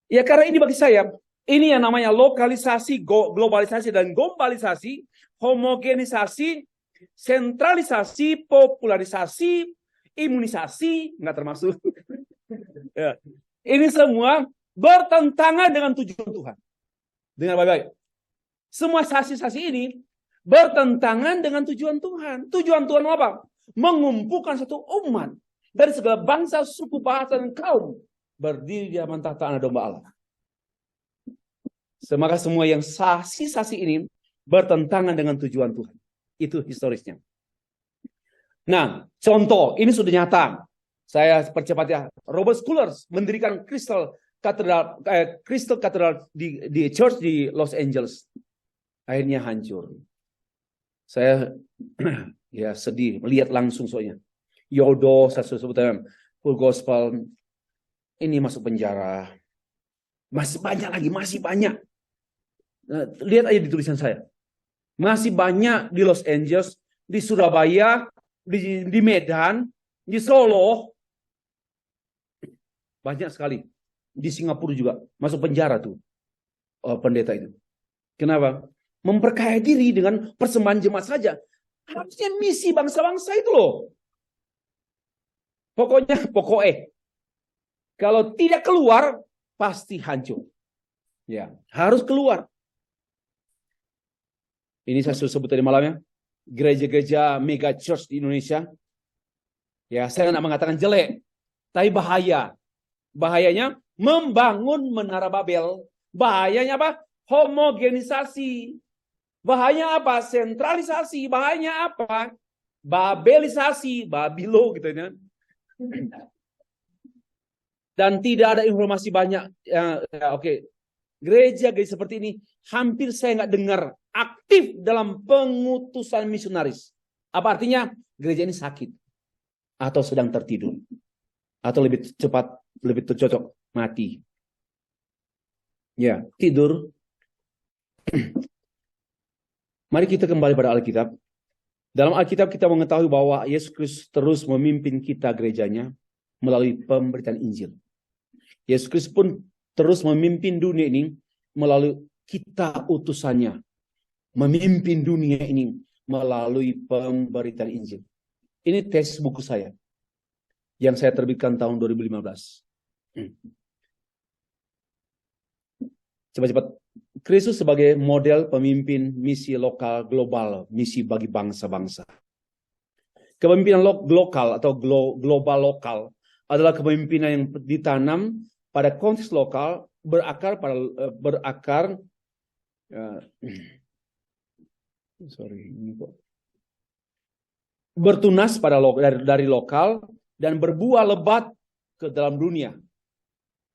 Ya, karena ini bagi saya, ini yang namanya lokalisasi, globalisasi, dan globalisasi, homogenisasi, sentralisasi, popularisasi, imunisasi, nggak termasuk. Ya. Ini semua bertentangan dengan tujuan Tuhan. Dengar baik-baik. Semua sasi-sasi ini bertentangan dengan tujuan Tuhan. Tujuan Tuhan apa? Mengumpulkan satu umat dari segala bangsa, suku, bahasa, dan kaum berdiri di hadapan tahta anak domba Allah. Maka semua yang sasi-sasi ini bertentangan dengan tujuan Tuhan. Itu historisnya. Nah, contoh, ini sudah nyata. Saya percepat ya. Robert Schullers mendirikan Crystal Cathedral di church di Los Angeles. Akhirnya hancur. Saya ya sedih melihat langsung soalnya. Yodo, saya sebutkan Full Gospel, ini masuk penjara. Masih banyak lagi, masih banyak. Lihat aja di tulisan saya. Masih banyak di Los Angeles, di Surabaya, di Medan, di Solo. Banyak sekali. Di Singapura juga masuk penjara tuh pendeta itu. Kenapa? Memperkaya diri dengan persembahan jemaat saja. Harusnya misi bangsa-bangsa itu loh. Pokoknya. Kalau tidak keluar, pasti hancur. Ya, harus keluar. Ini saya sudah sebut tadi malamnya. Gereja-gereja mega church di Indonesia. Ya, saya tidak mengatakan jelek. Tapi bahaya. Bahayanya membangun menara Babel. Bahayanya apa? Homogenisasi. Bahayanya apa? Sentralisasi. Bahayanya apa? Babelisasi. Babilo gitu ya. Dan tidak ada informasi banyak. Oke. Gereja-gereja seperti ini hampir saya nggak dengar aktif dalam pengutusan misionaris. Apa artinya? Gereja ini sakit. Atau sedang tertidur. Atau lebih cepat, lebih tercocok mati. Ya, tidur. Mari kita kembali pada Alkitab. Dalam Alkitab kita mengetahui bahwa Yesus Kristus terus memimpin kita gerejanya melalui pemberitaan Injil. Yesus Kristus pun terus memimpin dunia ini melalui kita utusannya. Memimpin dunia ini melalui pemberitaan Injil. Ini teks buku saya yang saya terbitkan tahun 2015. Cepat-cepat. Kristus sebagai model pemimpin misi lokal global, misi bagi bangsa-bangsa. Kepemimpinan lokal atau global lokal adalah kepemimpinan yang ditanam pada konteks lokal, bertunas dari lokal dan berbuah lebat ke dalam dunia.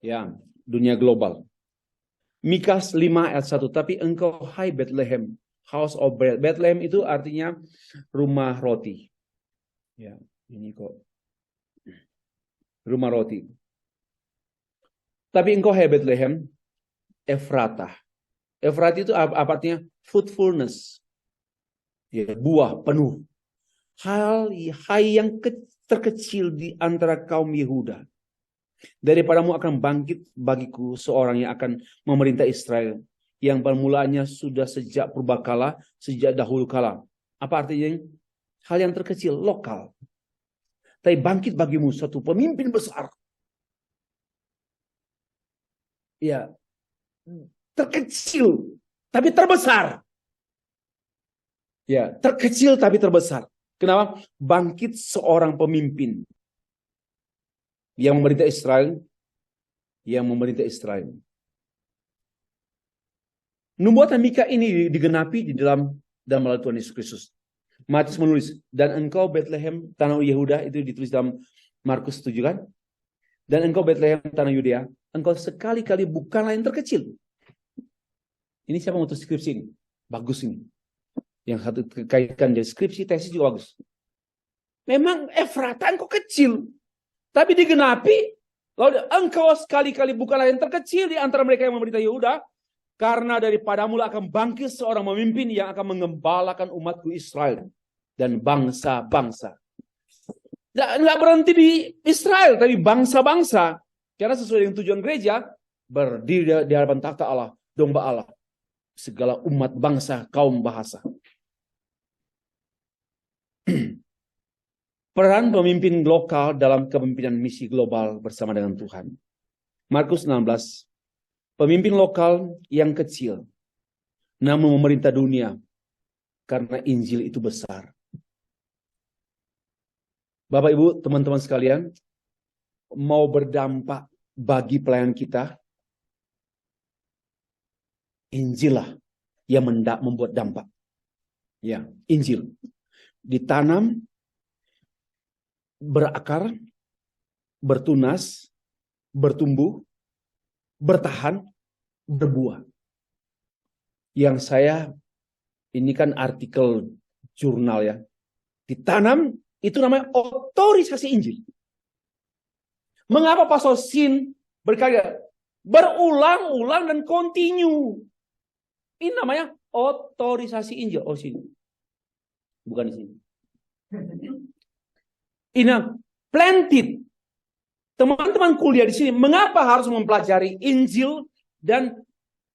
Ya, dunia global. Mika 5 ayat 1, tapi engkau hai Bethlehem, house of bread. Bethlehem itu artinya rumah roti. Ya, ini kok. Rumah roti. Tapi engkau hai Bethlehem, Efratah. Efratah itu apa artinya? Fruitfulness. Ya, buah penuh. Hai yang terkecil di antara kaum Yehuda. Daripadamu akan bangkit bagiku seorang yang akan memerintah Israel. Yang permulaannya sudah sejak purbakala, sejak dahulu kala. Apa artinya? Hal yang terkecil, lokal. Tapi bangkit bagimu satu pemimpin besar. Ya, terkecil tapi terbesar. Ya, terkecil tapi terbesar. Kenapa? Bangkit seorang pemimpin yang memerintah Israel, Nubuatan Mika ini digenapi di dalam melalui Tuhan Yesus Kristus. Matius menulis, dan engkau Bethlehem tanah Yehuda, itu ditulis dalam Markus 7 kan? Dan engkau Bethlehem tanah Yudea, engkau sekali-kali bukanlah yang terkecil. Ini siapa yang ngutus skripsi ini? Bagus ini. Yang satu kaitkan jadi skripsi, tesis juga bagus. Memang Efratah engkau kecil, tapi digenapi, lalu engkau sekali-kali bukanlah yang terkecil di antara mereka yang memerintah Yehuda, karena daripadamu akan bangkit seorang pemimpin yang akan mengembalakan umatku Israel dan bangsa-bangsa. Nggak berhenti di Israel, tapi bangsa-bangsa. Karena sesuai dengan tujuan gereja, berdiri di hadapan takhta Allah, domba Allah. Segala umat bangsa, kaum bahasa. Peran pemimpin lokal dalam kepemimpinan misi global bersama dengan Tuhan. Markus 16. Pemimpin lokal yang kecil, namun memerintah dunia karena Injil itu besar. Bapak, Ibu, teman-teman sekalian, mau berdampak bagi pelayan kita, Injil lah yang membuat dampak. Ya, Injil ditanam, berakar, bertunas, bertumbuh, bertahan, berbuah. Yang saya, ini kan artikel jurnal ya, ditanam, itu namanya otorisasi Injil. Mengapa Pastor Sin berkarya berulang-ulang dan continue? Ini namanya otorisasi Injil. Oh sini, bukan di sini. Ini planted. Teman-teman kuliah di sini, mengapa harus mempelajari Injil dan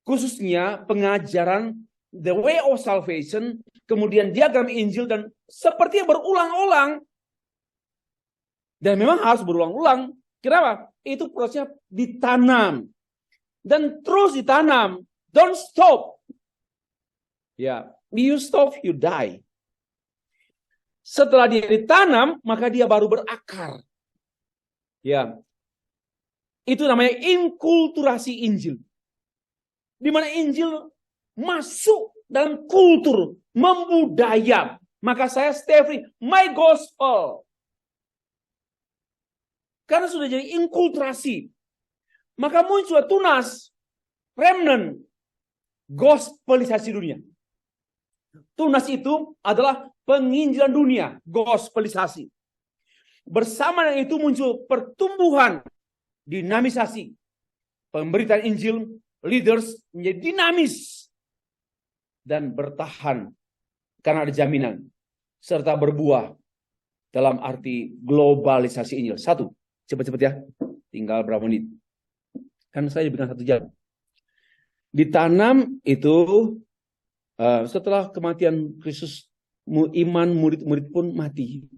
khususnya pengajaran the way of salvation, kemudian diagram Injil dan sepertinya berulang-ulang. Dan memang harus berulang-ulang. Kenapa? Itu prosesnya ditanam. Dan terus ditanam. Don't stop. Ya, you stop, you die. Setelah dia ditanam, maka dia baru berakar. Ya, itu namanya inkulturasi Injil. Di mana Injil masuk dalam kultur, membudaya. Maka saya stay free, my gospel. Karena sudah jadi inkulturasi. Maka muncul tunas, remnant, gospelisasi dunia. Tunas itu adalah penginjilan dunia, gospelisasi. Bersama dengan itu muncul pertumbuhan, dinamisasi. Pemberitaan Injil, leaders menjadi dinamis. Dan bertahan karena ada jaminan. Serta berbuah dalam arti globalisasi Injil. Satu, cepat-cepat ya. Tinggal berapa menit. Kan saya diberikan 1 jam. Ditanam itu setelah kematian Kristus, iman murid-murid pun mati.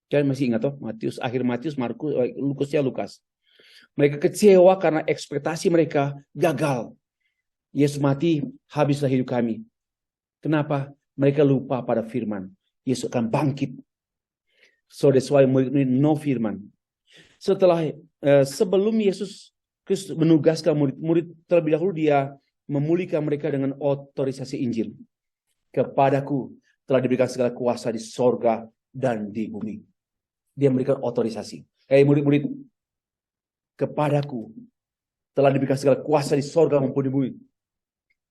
Kalian masih ingat toh? Akhir Matius, Markus, Lukas. Mereka kecewa karena ekspektasi mereka gagal. Yesus mati, habislah hidup kami. Kenapa? Mereka lupa pada firman. Yesus akan bangkit. So that's why murid-murid no firman. Sebelum Yesus Kristus menugaskan murid-murid, terlebih dahulu dia memulihkan mereka dengan otorisasi Injil. Kepadaku telah diberikan segala kuasa di sorga dan di bumi. Dia memberikan otorisasi. Murid-murid, kepadaku telah diberikan segala kuasa di sorga maupun di bumi.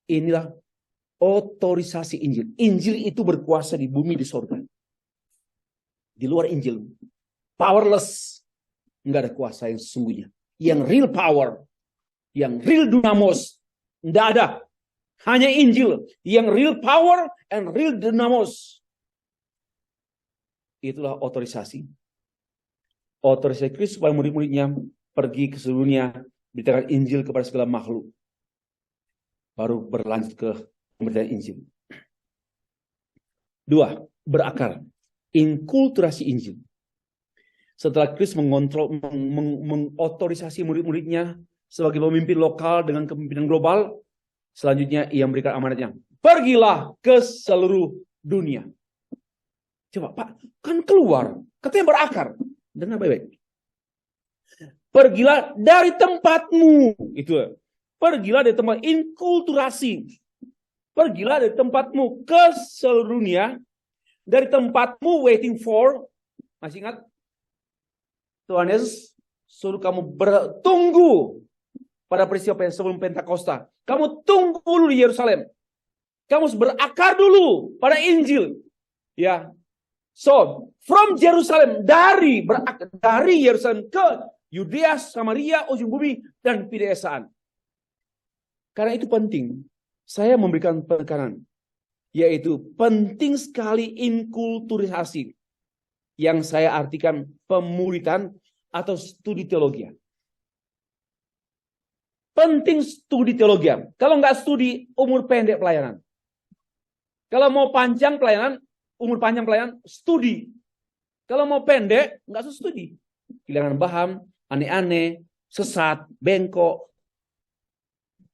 Inilah otorisasi Injil. Injil itu berkuasa di bumi, di sorga. Di luar Injil, powerless. Enggak ada kuasa yang sesungguhnya. Yang real power, yang real dunamos, enggak ada. Hanya Injil yang real power and real dunamos. Itulah otorisasi. Otorisasi Kristus supaya murid-muridnya pergi ke seluruh dunia, beritakan Injil kepada segala makhluk. Baru berlanjut ke pemberitaan Injil. 2. Berakar. Inkulturasi Injil. Setelah Kristus mengotorisasi murid-muridnya sebagai pemimpin lokal dengan kepemimpinan global, selanjutnya ia memberikan amanatnya. Pergilah ke seluruh dunia. Coba Pak, kan keluar. Katanya berakar. Dengar baik-baik. Pergilah dari tempatmu. Itu. Pergilah dari tempat inkulturasi. Pergilah dari tempatmu ke seluruh dunia. Dari tempatmu waiting for. Masih ingat? Tuhan Yesus suruh kamu bertunggu pada peristiwa sebelum Pentakosta. Kamu tunggu dulu di Yerusalem. Kamu harus berakar dulu pada Injil. Ya. So, from Jerusalem, dari Yerusalem ke Yudea, Samaria, ujung bumi, dan pedesaan. Karena itu penting. Saya memberikan penekanan. Yaitu penting sekali inkulturisasi. Yang saya artikan pemuritan atau studi teologi. Penting studi teologi. Kalau nggak studi, umur pendek pelayanan. Kalau mau panjang pelayanan, umur panjang pelayanan, studi. Kalau mau pendek, nggak usah studi. Kehilangan paham, aneh-aneh, sesat, bengkok.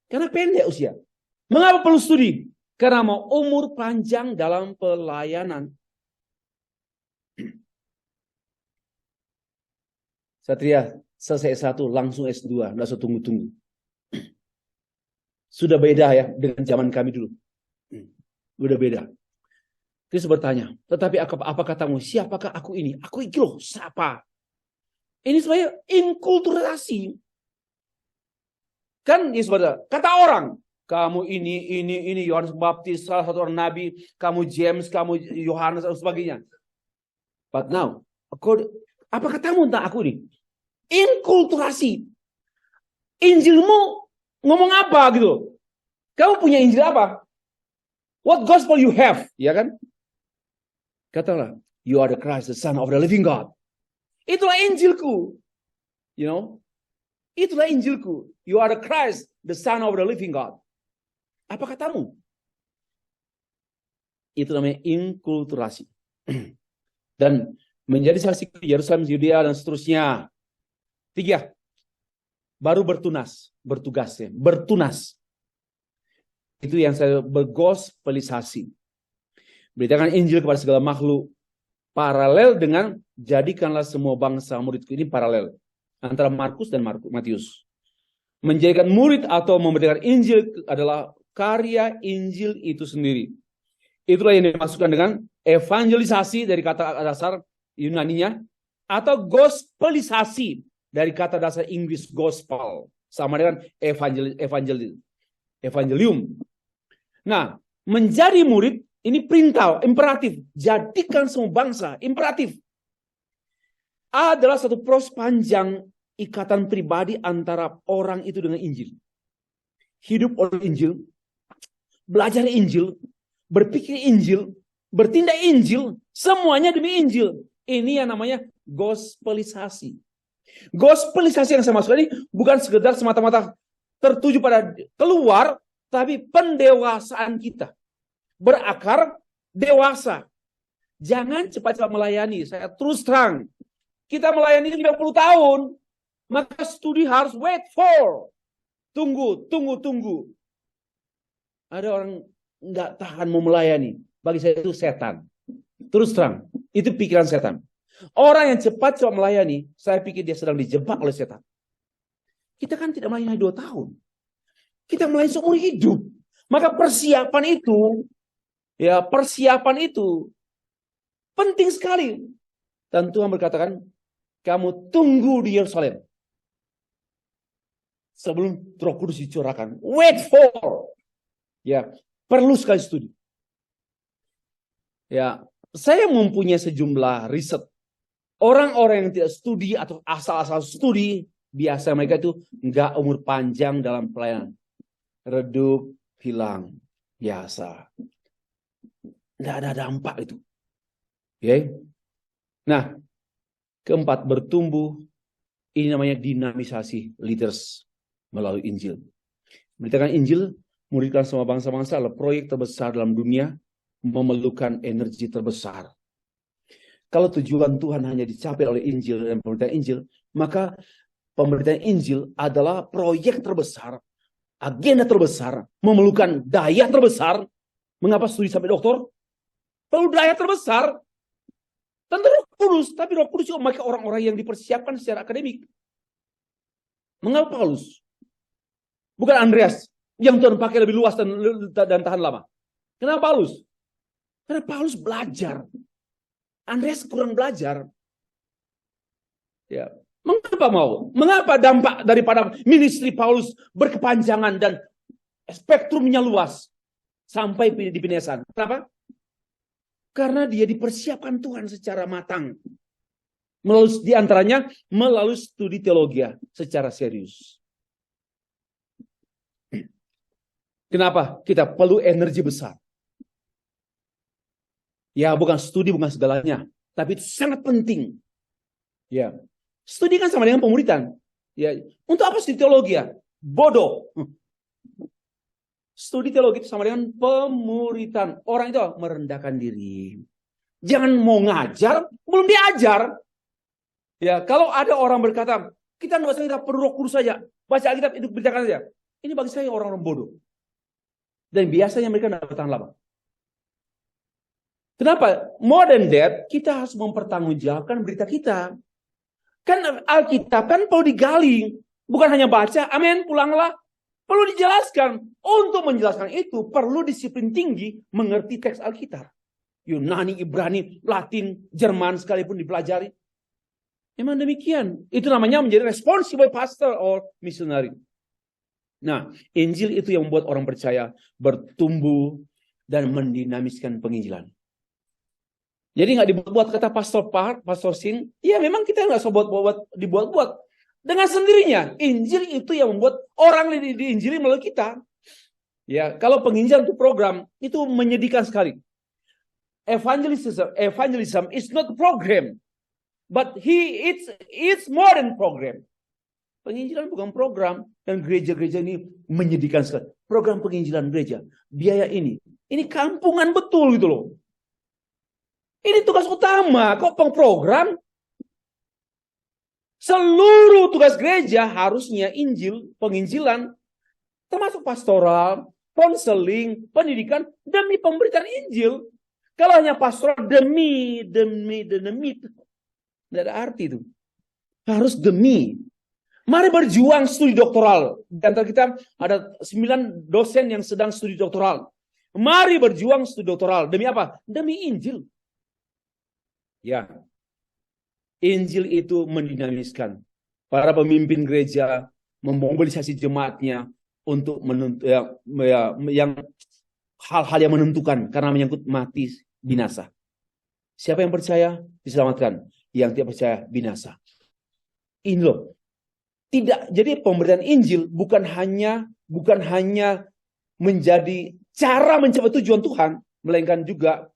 Karena pendek usia. Mengapa perlu studi? Karena mau umur panjang dalam pelayanan. Satria, selesai S1, langsung S2. Nggak usah tunggu-tunggu. Sudah beda ya dengan zaman kami dulu. Sudah beda. Kristus bertanya, tetapi apa katamu? Siapakah aku ini? Aku ini loh, siapa? Ini sebenarnya inkulturasi. Kan Yesus berkata, kata orang, kamu ini, Yohanes Pembaptis, salah satu orang nabi, kamu James, kamu Yohanes, dan sebagainya. But now, apa katamu tentang aku ini? Inkulturasi. Injilmu ngomong apa gitu? Kamu punya Injil apa? What gospel you have? Ya kan? Katalah, you are the Christ, the Son of the living God. Itulah Injilku. You know? Itulah Injilku. You are the Christ, the Son of the living God. Apa katamu? Itu namanya inkulturasi. Dan menjadi saksi di Yerusalem, Yudea, dan seterusnya. 3. Baru bertugas ya. Bertunas. Itu yang saya bergospelisasi. Beritakan Injil kepada segala makhluk. Paralel dengan jadikanlah semua bangsa muridku. Ini paralel. Antara Markus dan Matius. Menjadikan murid atau memberitakan Injil adalah karya Injil itu sendiri. Itulah yang dimasukkan dengan evangelisasi dari kata dasar Yunaninya. Atau gospelisasi dari kata dasar Inggris gospel. Sama dengan evangelium. Nah, menjadi murid ini perintah, imperatif. Jadikan semua bangsa, imperatif. Adalah satu proses panjang ikatan pribadi antara orang itu dengan Injil. Hidup oleh Injil, belajar Injil, berpikir Injil, bertindak Injil, semuanya demi Injil. Ini yang namanya gospelisasi. Gospelisasi yang saya maksud ini bukan sekedar semata-mata tertuju pada keluar, tapi pendewasaan kita. Berakar dewasa. Jangan cepat-cepat melayani. Saya terus terang. Kita melayani 50 tahun. Maka studi harus wait for. Tunggu. Ada orang nggak tahan mau melayani. Bagi saya itu setan. Terus terang. Itu pikiran setan. Orang yang cepat-cepat melayani, saya pikir dia sedang dijebak oleh setan. Kita kan tidak melayani 2 tahun. Kita melayani seumur hidup. Maka persiapan itu penting sekali. Dan Tuhan berkatakan, kamu tunggu di Yerusalem sebelum Roh Kudus dicurahkan. Wait for. Ya, perlu sekali studi. Ya, saya mempunyai sejumlah riset Orang-orang yang tidak studi atau asal-asal studi, biasa mereka itu nggak umur panjang dalam pelayanan. Redup, hilang, biasa. Nggak ada dampak itu. Okay? Nah, keempat, bertumbuh. Ini namanya dinamisasi leaders melalui Injil. Beritakan Injil, muridkan semua bangsa-bangsa adalah proyek terbesar dalam dunia, memerlukan energi terbesar. Kalau tujuan Tuhan hanya dicapai oleh Injil dan pemberitaan Injil, maka pemberitaan Injil adalah proyek terbesar, agenda terbesar, memerlukan daya terbesar. Mengapa studi sampai doktor? Perlu daya terbesar. Tentu Roh Kudus, tapi Roh Kudus juga memakai orang-orang yang dipersiapkan secara akademik. Mengapa Paulus? Bukan Andreas yang Tuhan pakai lebih luas dan tahan lama. Kenapa Paulus? Karena Paulus belajar. Andreas kurang belajar. Ya. Mengapa mau? Mengapa dampak daripada ministry Paulus berkepanjangan dan spektrumnya luas sampai di Pinesan? Kenapa? Karena dia dipersiapkan Tuhan secara matang. Melalui diantaranya melalui studi teologi secara serius. Kenapa? Kita perlu energi besar. Ya, bukan studi, bukan segalanya. Tapi itu sangat penting. Ya, studi kan sama dengan pemuritan. Ya, untuk apa studi teologi? Bodoh. Studi teologi itu sama dengan pemuritan. Orang itu merendahkan diri. Jangan mau ngajar, belum diajar. Ya, kalau ada orang berkata, kita nggak usah, kita perlu Roh Kudus saja. Baca Alkitab, itu beritakan saja. Ini bagi saya orang-orang bodoh. Dan biasanya mereka tidak bertahan lama. Kenapa? More than that, kita harus mempertanggungjawabkan berita kita. Kan Alkitab kan perlu digali. Bukan hanya baca, amin, pulanglah. Perlu dijelaskan. Untuk menjelaskan itu, perlu disiplin tinggi mengerti teks Alkitab. Yunani, Ibrani, Latin, Jerman sekalipun dipelajari. Memang demikian. Itu namanya menjadi responsible pastor or missionary. Nah, Injil itu yang membuat orang percaya bertumbuh dan mendinamiskan penginjilan. Jadi nggak dibuat-buat kata Pastor Sin. Ya memang kita nggak usah dibuat-buat. Dengan sendirinya, Injil itu yang membuat orang diinjili melalui kita. Ya, kalau penginjilan itu program, itu menyedihkan sekali. Evangelism is not program, but it's more than program. Penginjilan bukan program, dan gereja-gereja ini menyedihkan sekali. Program penginjilan gereja, biaya ini kampungan betul gitu loh. Ini tugas utama, kok program? Seluruh tugas gereja harusnya Injil, penginjilan, termasuk pastoral, konseling, pendidikan, demi pemberitaan Injil. Kalau hanya pastoral demi, tidak ada arti itu. Harus demi. Mari berjuang studi doktoral. Di antara kita ada 9 dosen yang sedang studi doktoral. Mari berjuang studi doktoral. Demi apa? Demi Injil. Ya. Injil itu mendinamiskan. Para pemimpin gereja memobilisasi jemaatnya untuk yang hal-hal yang menentukan karena menyangkut mati binasa. Siapa yang percaya diselamatkan, yang tidak percaya binasa. Ini loh. Tidak, jadi pemberitaan Injil bukan hanya menjadi cara mencapai tujuan Tuhan, melainkan juga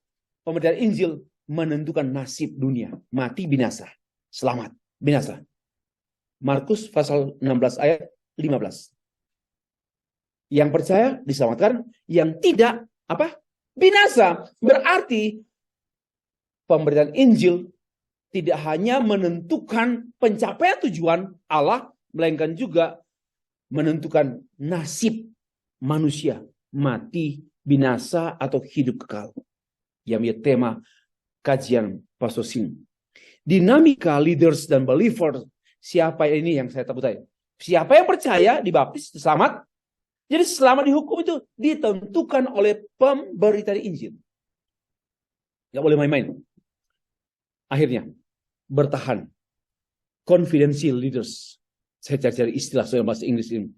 pemberitaan Injil menentukan nasib dunia, mati binasa, selamat binasa. Markus pasal 16 ayat 15. Yang percaya diselamatkan, yang tidak apa? Binasa. Berarti pemberitaan Injil tidak hanya menentukan pencapaian tujuan Allah, melainkan juga menentukan nasib manusia, mati, binasa, atau hidup kekal. Yang menjadi tema kajian Pastor Sin. Dinamika leaders dan believers. Siapa ini yang saya takutai? Siapa yang percaya dibaptis selamat? Jadi selamat dihukum itu ditentukan oleh pemberitaan Injil. Gak boleh main-main. Akhirnya bertahan. Confidential leaders. Saya cari istilah soal bahasa Inggris ini.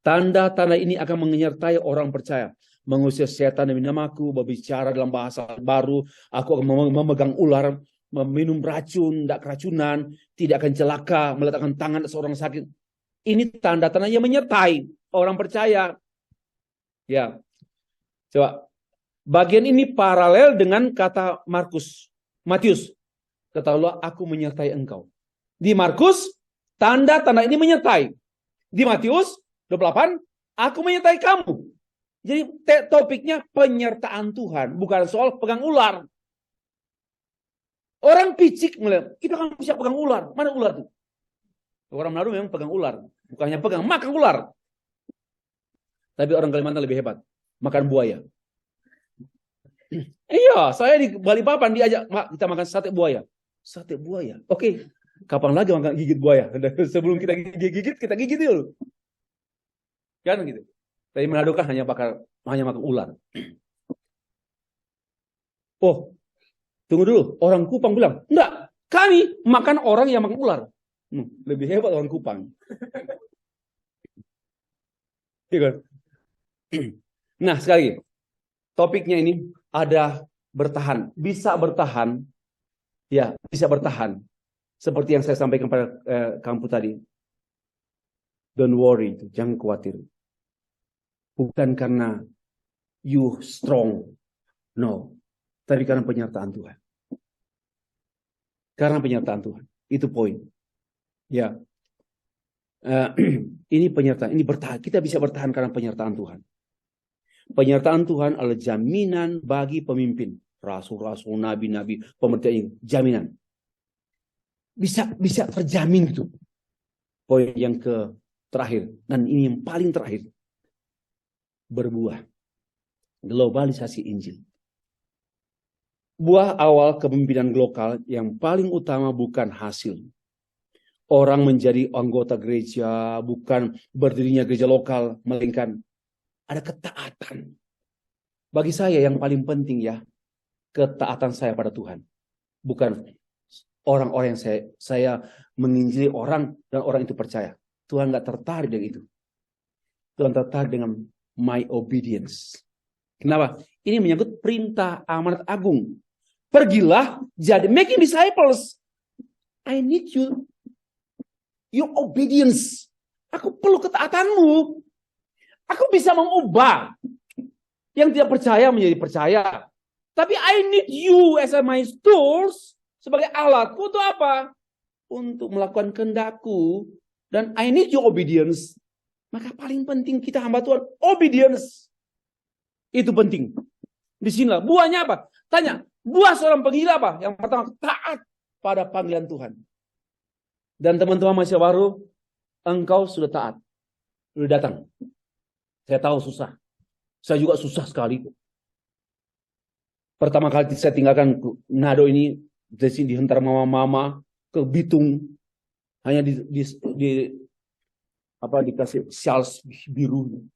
Tanda-tanda ini akan menyertai orang percaya. Mengusir setan demi namaku, berbicara dalam bahasa baru, aku akan memegang ular, meminum racun, tidak keracunan, tidak akan celaka, meletakkan tangan seorang sakit. Ini tanda-tanda yang menyertai orang percaya. Ya, coba. Bagian ini paralel dengan kata Matius. Ketahuilah aku menyertai engkau. Di Markus, tanda-tanda ini menyertai. Di Matius 28, aku menyertai kamu. Jadi topiknya penyertaan Tuhan, bukan soal pegang ular. Orang picik melihat, kita kan bisa pegang ular. Mana ular itu? Orang Manado memang pegang ular. Bukannya pegang, makan ular. Tapi orang Kalimantan lebih hebat. Makan buaya. Iya, saya di Balikpapan diajak, kita makan sate buaya. Sate buaya. Oke, kapan lagi makan gigit buaya? Sebelum kita gigit dulu. Kan gitu. Tapi Manado kan hanya makan ular. Oh, tunggu dulu. Orang Kupang bilang, enggak, kami makan orang yang makan ular. Lebih hebat orang Kupang. Iya kan? Nah, sekali lagi. Topiknya ini ada bertahan. Bisa bertahan. Ya, bisa bertahan. Seperti yang saya sampaikan pada kamu tadi. Don't worry. Jangan khawatir. Bukan karena you strong. No. Tapi karena penyertaan Tuhan. Karena penyertaan Tuhan. Itu poin. Ya. Ini penyertaan. Ini bertahan. Kita bisa bertahan karena penyertaan Tuhan. Penyertaan Tuhan adalah jaminan bagi pemimpin, rasul-rasul, nabi-nabi, pemerintah ini, jaminan. Bisa terjamin itu. Poin yang terakhir, dan ini yang paling terakhir. Berbuah. Globalisasi Injil. Buah awal kepemimpinan lokal yang paling utama bukan hasil. Orang menjadi anggota gereja, bukan berdirinya gereja lokal, melainkan ada ketaatan. Bagi saya yang paling penting ya, ketaatan saya pada Tuhan. Bukan orang-orang yang saya menginjili orang dan orang itu percaya. Tuhan nggak tertarik dengan itu. Tuhan tertarik dengan my obedience. Kenapa? Ini menyangkut perintah amanat agung. Pergilah, jadi making disciples. I need you. Your obedience. Aku perlu ketaatanmu. Aku bisa mengubah yang tidak percaya menjadi percaya. Tapi I need you as my tools sebagai alatku untuk apa? Untuk melakukan kehendakku. Dan I need your obedience. Maka paling penting kita hamba Tuhan, obedience. Itu penting. Di sinilah buahnya apa? Tanya, buah seorang penggila apa? Yang pertama, taat pada panggilan Tuhan. Dan teman-teman mahasiswa baru, engkau sudah taat. Sudah datang. Saya tahu susah. Saya juga susah sekali. Pertama kali saya tinggalkan Manado ini, dihentar mama-mama ke Bitung. Hanya dikasih shals biru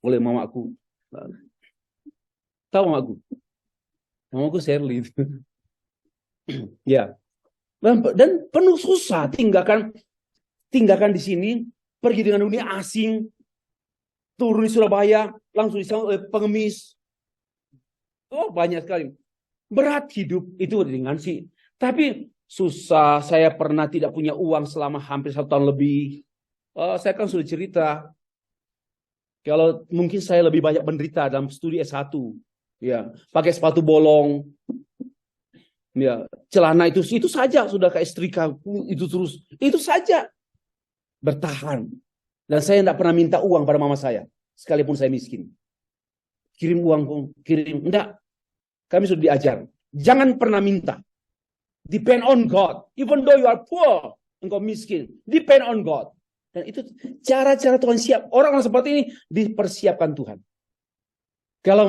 oleh mamaku. Tahu mamaku? Mamaku Shirley. Ya. Dan penuh susah tinggalkan di sini, pergi dengan dunia asing. Turun di Surabaya, langsung disambut oleh pengemis. Oh, banyak sekali. Berat hidup itu dengan sih. Tapi susah, saya pernah tidak punya uang selama hampir 1 tahun lebih. Saya kan sudah cerita. Kalau mungkin saya lebih banyak menderita dalam studi S1. Ya, pakai sepatu bolong. Ya, celana itu saja sudah kayak setrika itu terus. Itu saja. Bertahan. Dan saya tidak pernah minta uang pada mama saya. Sekalipun saya miskin. Kirim uang, kirim. Enggak. Kami sudah diajar. Jangan pernah minta. Depend on God. Even though you are poor. Engkau miskin. Depend on God. Dan itu cara-cara Tuhan siap. Orang-orang seperti ini dipersiapkan Tuhan. Kalau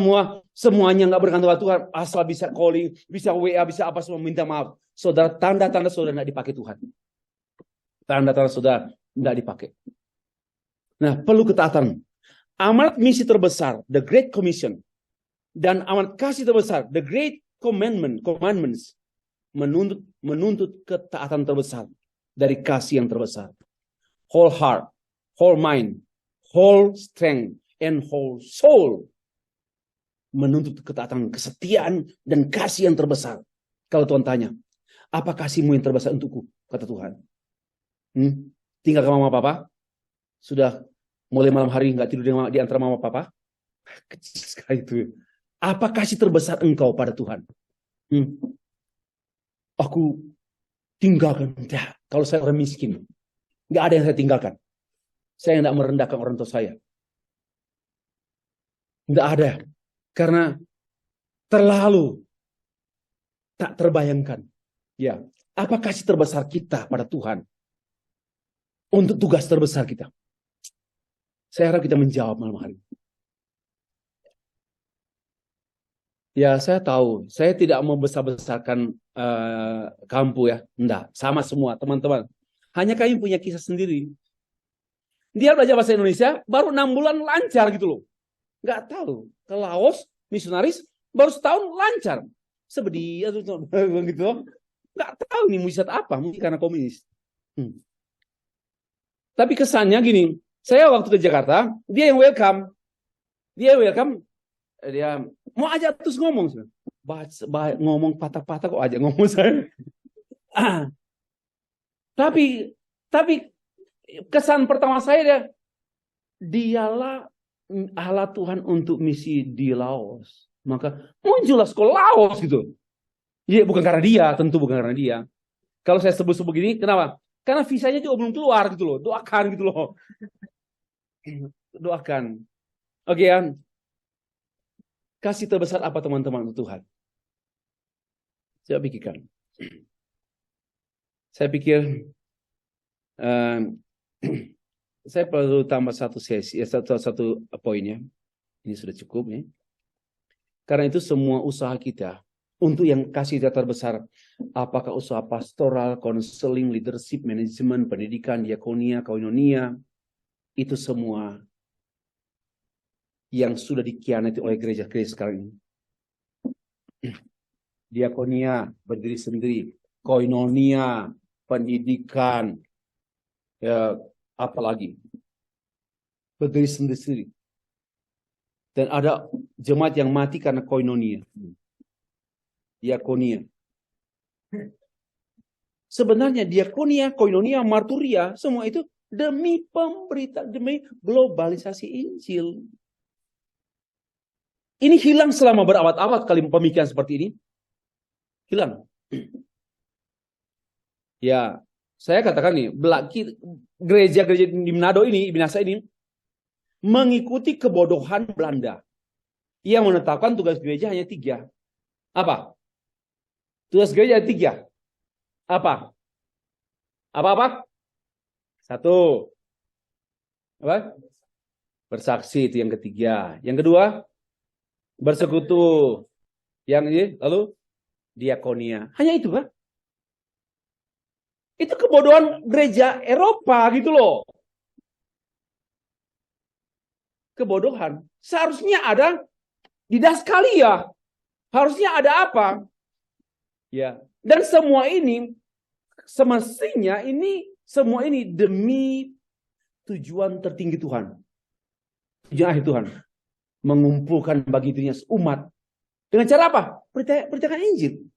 semuanya nggak bergantung pada Tuhan. Asal bisa calling. Bisa WA. Bisa apa semua. Minta maaf. Saudara, tanda-tanda saudara nggak dipakai Tuhan. Tanda-tanda saudara nggak dipakai. Nah, perlu ketaatan. Amanat misi terbesar, the Great Commission, dan amanat kasih terbesar, the Great Commandments, menuntut ketaatan terbesar dari kasih yang terbesar. Whole heart, whole mind, whole strength, and whole soul. Menuntut ketaatan, kesetiaan, dan kasih yang terbesar. Kalau Tuhan tanya, Apa kasih-Mu yang terbesar untukku? Kata Tuhan. Tinggal ke mama papa? Sudah mulai malam hari nggak tidur di antara mama papa? Kecil sekali itu. Apa kasih terbesar engkau pada Tuhan? Aku tinggalkan. Ya, kalau saya orang miskin, nggak ada yang saya tinggalkan. Saya tidak merendahkan orang tua saya. Nggak ada. Karena terlalu tak terbayangkan. Ya, apa kasih terbesar kita pada Tuhan? Untuk tugas terbesar kita. Saya harap kita menjawab malam hari. Ya, saya tahu. Saya tidak mau besar-besarkan kamu ya. Enggak, sama semua teman-teman. Hanya kami punya kisah sendiri. Dia belajar bahasa Indonesia, baru 6 bulan lancar gitu loh. Nggak tahu. Ke Laos, misionaris, baru setahun lancar. Sebedia gitu. Nggak tahu nih mujizat apa. Mungkin karena komunis. Tapi kesannya gini. Saya waktu ke Jakarta, dia yang welcome. Dia mau ajak terus ngomong. Ngomong patah-patah kok ajak ngomong saya. Tapi kesan pertama saya dialah Allah Tuhan untuk misi di Laos. Maka muncullah sekolah Laos gitu. Ya, bukan karena dia, tentu bukan karena dia. Kalau saya sebut-sebut begini, kenapa? Karena visanya juga belum keluar gitu loh. Doakan gitu loh. Doakan. Oke ya. Kasih terbesar apa teman-teman untuk Tuhan? Saya pikirkan. Saya pikir saya perlu tambah satu sesi, satu poinnya. Ini sudah cukup ya. Karena itu semua usaha kita untuk yang kasih kita terbesar, apakah usaha pastoral, konseling, leadership, manajemen, pendidikan, diakonia, koinonia, itu semua yang sudah dikhianati oleh gereja-gereja sekarang ini. Diakonia berdiri sendiri, koinonia, pendidikan, ya, apalagi berdiri sendiri. Dan ada jemaat yang mati karena koinonia. Diakonia. Sebenarnya diakonia, koinonia, marturia, semua itu demi pemberitaan, demi globalisasi Injil. Ini hilang selama berabad-abad kali pemikiran seperti ini. Hilang. Ya, saya katakan nih, gereja-gereja di Manado ini, Binasa ini, mengikuti kebodohan Belanda. Ia menetapkan tugas gereja hanya 3. Apa? Tugas gereja 3. Apa? Apa? 1. Apa? Bersaksi, itu yang ketiga. Yang kedua, bersekutu. Yang ini, lalu diakonia. Hanya itu kan? Itu kebodohan gereja Eropa gitu loh. Kebodohan. Seharusnya ada didaskalia. Harusnya ada apa? Ya. Dan semua ini semestinya semua ini demi tujuan tertinggi Tuhan. Tujuan akhir Tuhan. Mengumpulkan bagi dirinya umat. Dengan cara apa? Beritakan Injil.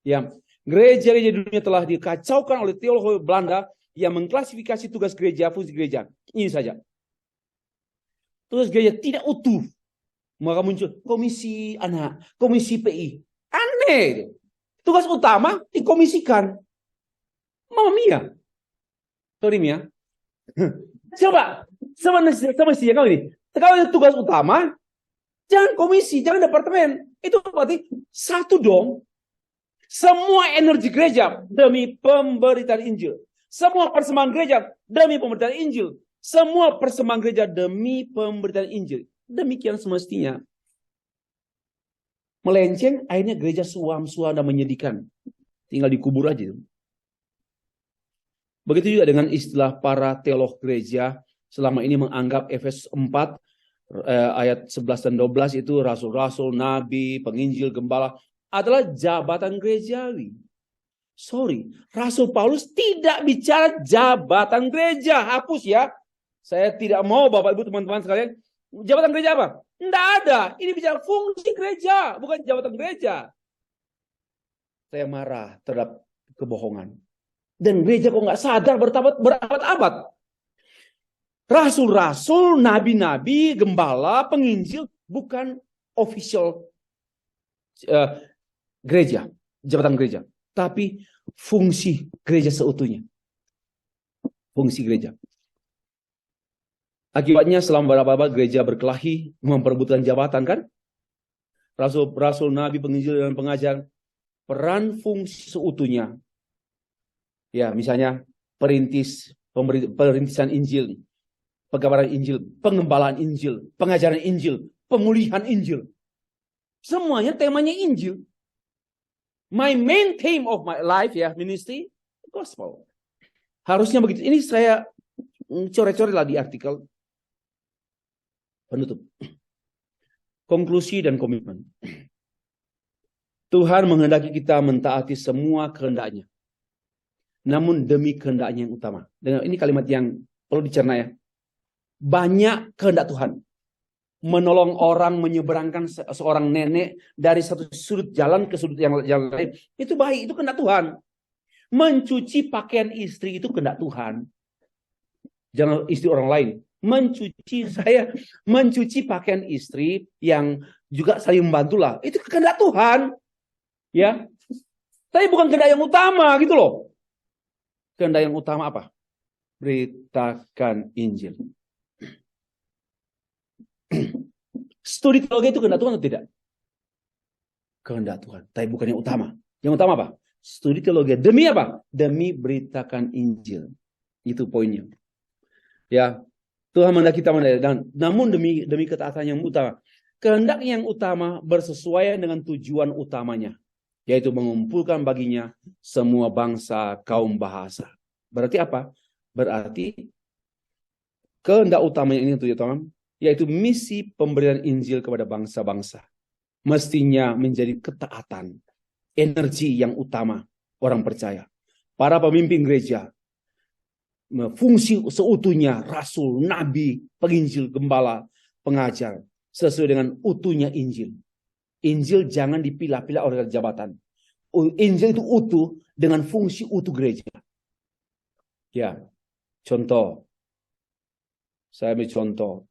Ya. Gereja-gereja dunia telah dikacaukan oleh teologi Belanda yang mengklasifikasi tugas gereja, fungsi gereja. Ini saja. Tugas gereja tidak utuh. Maka muncul komisi anak, komisi PI. Aneh. Tugas utama dikomisikan. Mama Mia. Sorry Mia. Coba. Sama kau ini. Kalau tugas utama, jangan komisi, jangan departemen. Itu berarti satu dong. Semua energi gereja demi pemberitaan Injil. Semua persembahan gereja demi pemberitaan Injil. Semua persembahan gereja demi pemberitaan Injil. Demikian semestinya. Melenceng, akhirnya gereja suam-suam dan menyedihkan. Tinggal dikubur aja. Begitu juga dengan istilah para teolog gereja. Selama ini menganggap Efesus 4 ayat 11 dan 12 itu rasul-rasul, nabi, penginjil, gembala adalah jabatan gerejawi. Sorry, Rasul Paulus tidak bicara jabatan gereja. Hapus ya. Saya tidak mau Bapak Ibu teman-teman sekalian. Jabatan gereja apa? Tidak ada. Ini bicara fungsi gereja, bukan jabatan gereja. Saya marah terhadap kebohongan. Dan gereja kok nggak sadar berabad-abad. Rasul-rasul, nabi-nabi, gembala, penginjil bukan official gereja, jabatan gereja, tapi fungsi gereja seutuhnya. Fungsi gereja. Akibatnya selama beberapa abad gereja berkelahi memperebutkan jabatan kan? Rasul, nabi, penginjil dan pengajar, peran fungsi seutuhnya. Ya, misalnya perintisan Injil, pengabaran Injil, pengembalaan Injil, pengajaran Injil, pemulihan Injil. Semuanya temanya Injil. My main theme of my life ya, ministry, gospel. Harusnya begitu. Ini saya coret-coret lah di artikel. Penutup. Konklusi dan komitmen. Tuhan menghendaki kita mentaati semua kehendak-Nya. Namun demi kehendak-Nya yang utama. Dan ini kalimat yang perlu dicerna ya. Banyak kehendak Tuhan. Menolong orang, menyeberangkan seorang nenek dari satu sudut jalan ke sudut yang lain. Itu baik, itu kehendak Tuhan. Mencuci pakaian istri itu kehendak Tuhan. Jangan istri orang lain. Mencuci pakaian istri yang juga saling membantu lah. Itu kehendak Tuhan. Ya. Tapi bukan kehendak yang utama gitu loh. Kehendak yang utama apa? Beritakan Injil. Studi teologi itu kehendak Tuhan atau tidak? Kehendak Tuhan, tapi bukan yang utama. Yang utama apa? Studi teologi. Demi apa? Demi beritakan Injil. Itu poinnya. Ya, Tuhan menghendaki kita dan namun demi ketaatan yang utama. Kehendak yang utama bersesuaian dengan tujuan utamanya, yaitu mengumpulkan baginya semua bangsa, kaum, bahasa. Berarti apa? Berarti kehendak utamanya ini tujuan, yaitu misi pemberian Injil kepada bangsa-bangsa. Mestinya menjadi ketaatan, energi yang utama orang percaya. Para pemimpin gereja, fungsi seutuhnya rasul, nabi, penginjil, gembala, pengajar, sesuai dengan utuhnya Injil. Injil jangan dipilah-pilah oleh jabatan. Injil itu utuh dengan fungsi utuh gereja. Ya, contoh. Saya ambil contoh.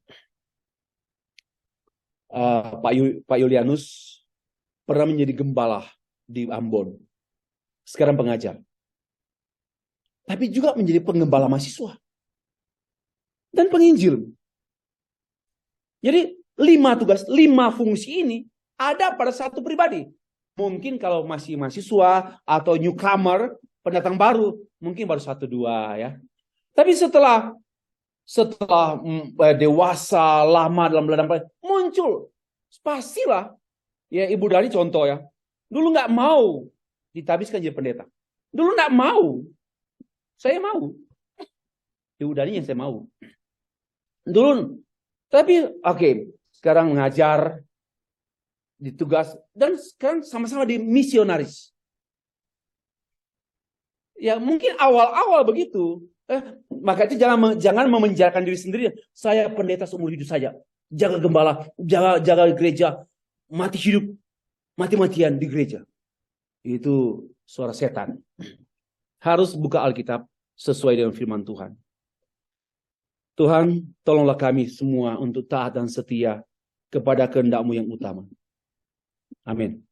Pak Yulianus pernah menjadi gembala di Ambon. Sekarang pengajar. Tapi juga menjadi penggembala mahasiswa. Dan penginjil. Jadi 5 tugas, 5 fungsi ini ada pada satu pribadi. Mungkin kalau masih mahasiswa atau newcomer, pendatang baru, mungkin baru 1-2 ya. Tapi setelah dewasa, lama dalam ladang muncul. Pastilah. Ya, Ibu Dani contoh ya. Dulu nggak mau ditabiskan jadi pendeta. Dulu nggak mau. Saya mau. Ibu Dani yang saya mau. Dulu. Tapi oke. Sekarang mengajar. Ditugas. Dan sekarang sama-sama di misionaris. Ya mungkin awal-awal begitu. Maka itu jangan memenjarakan diri sendiri. Saya pendeta seumur hidup saja. Jaga gembala. Jaga gereja. Mati hidup. Mati-matian di gereja. Itu suara setan. Harus buka Alkitab sesuai dengan firman Tuhan. Tuhan, tolonglah kami semua untuk taat dan setia kepada kehendak-Mu yang utama. Amin.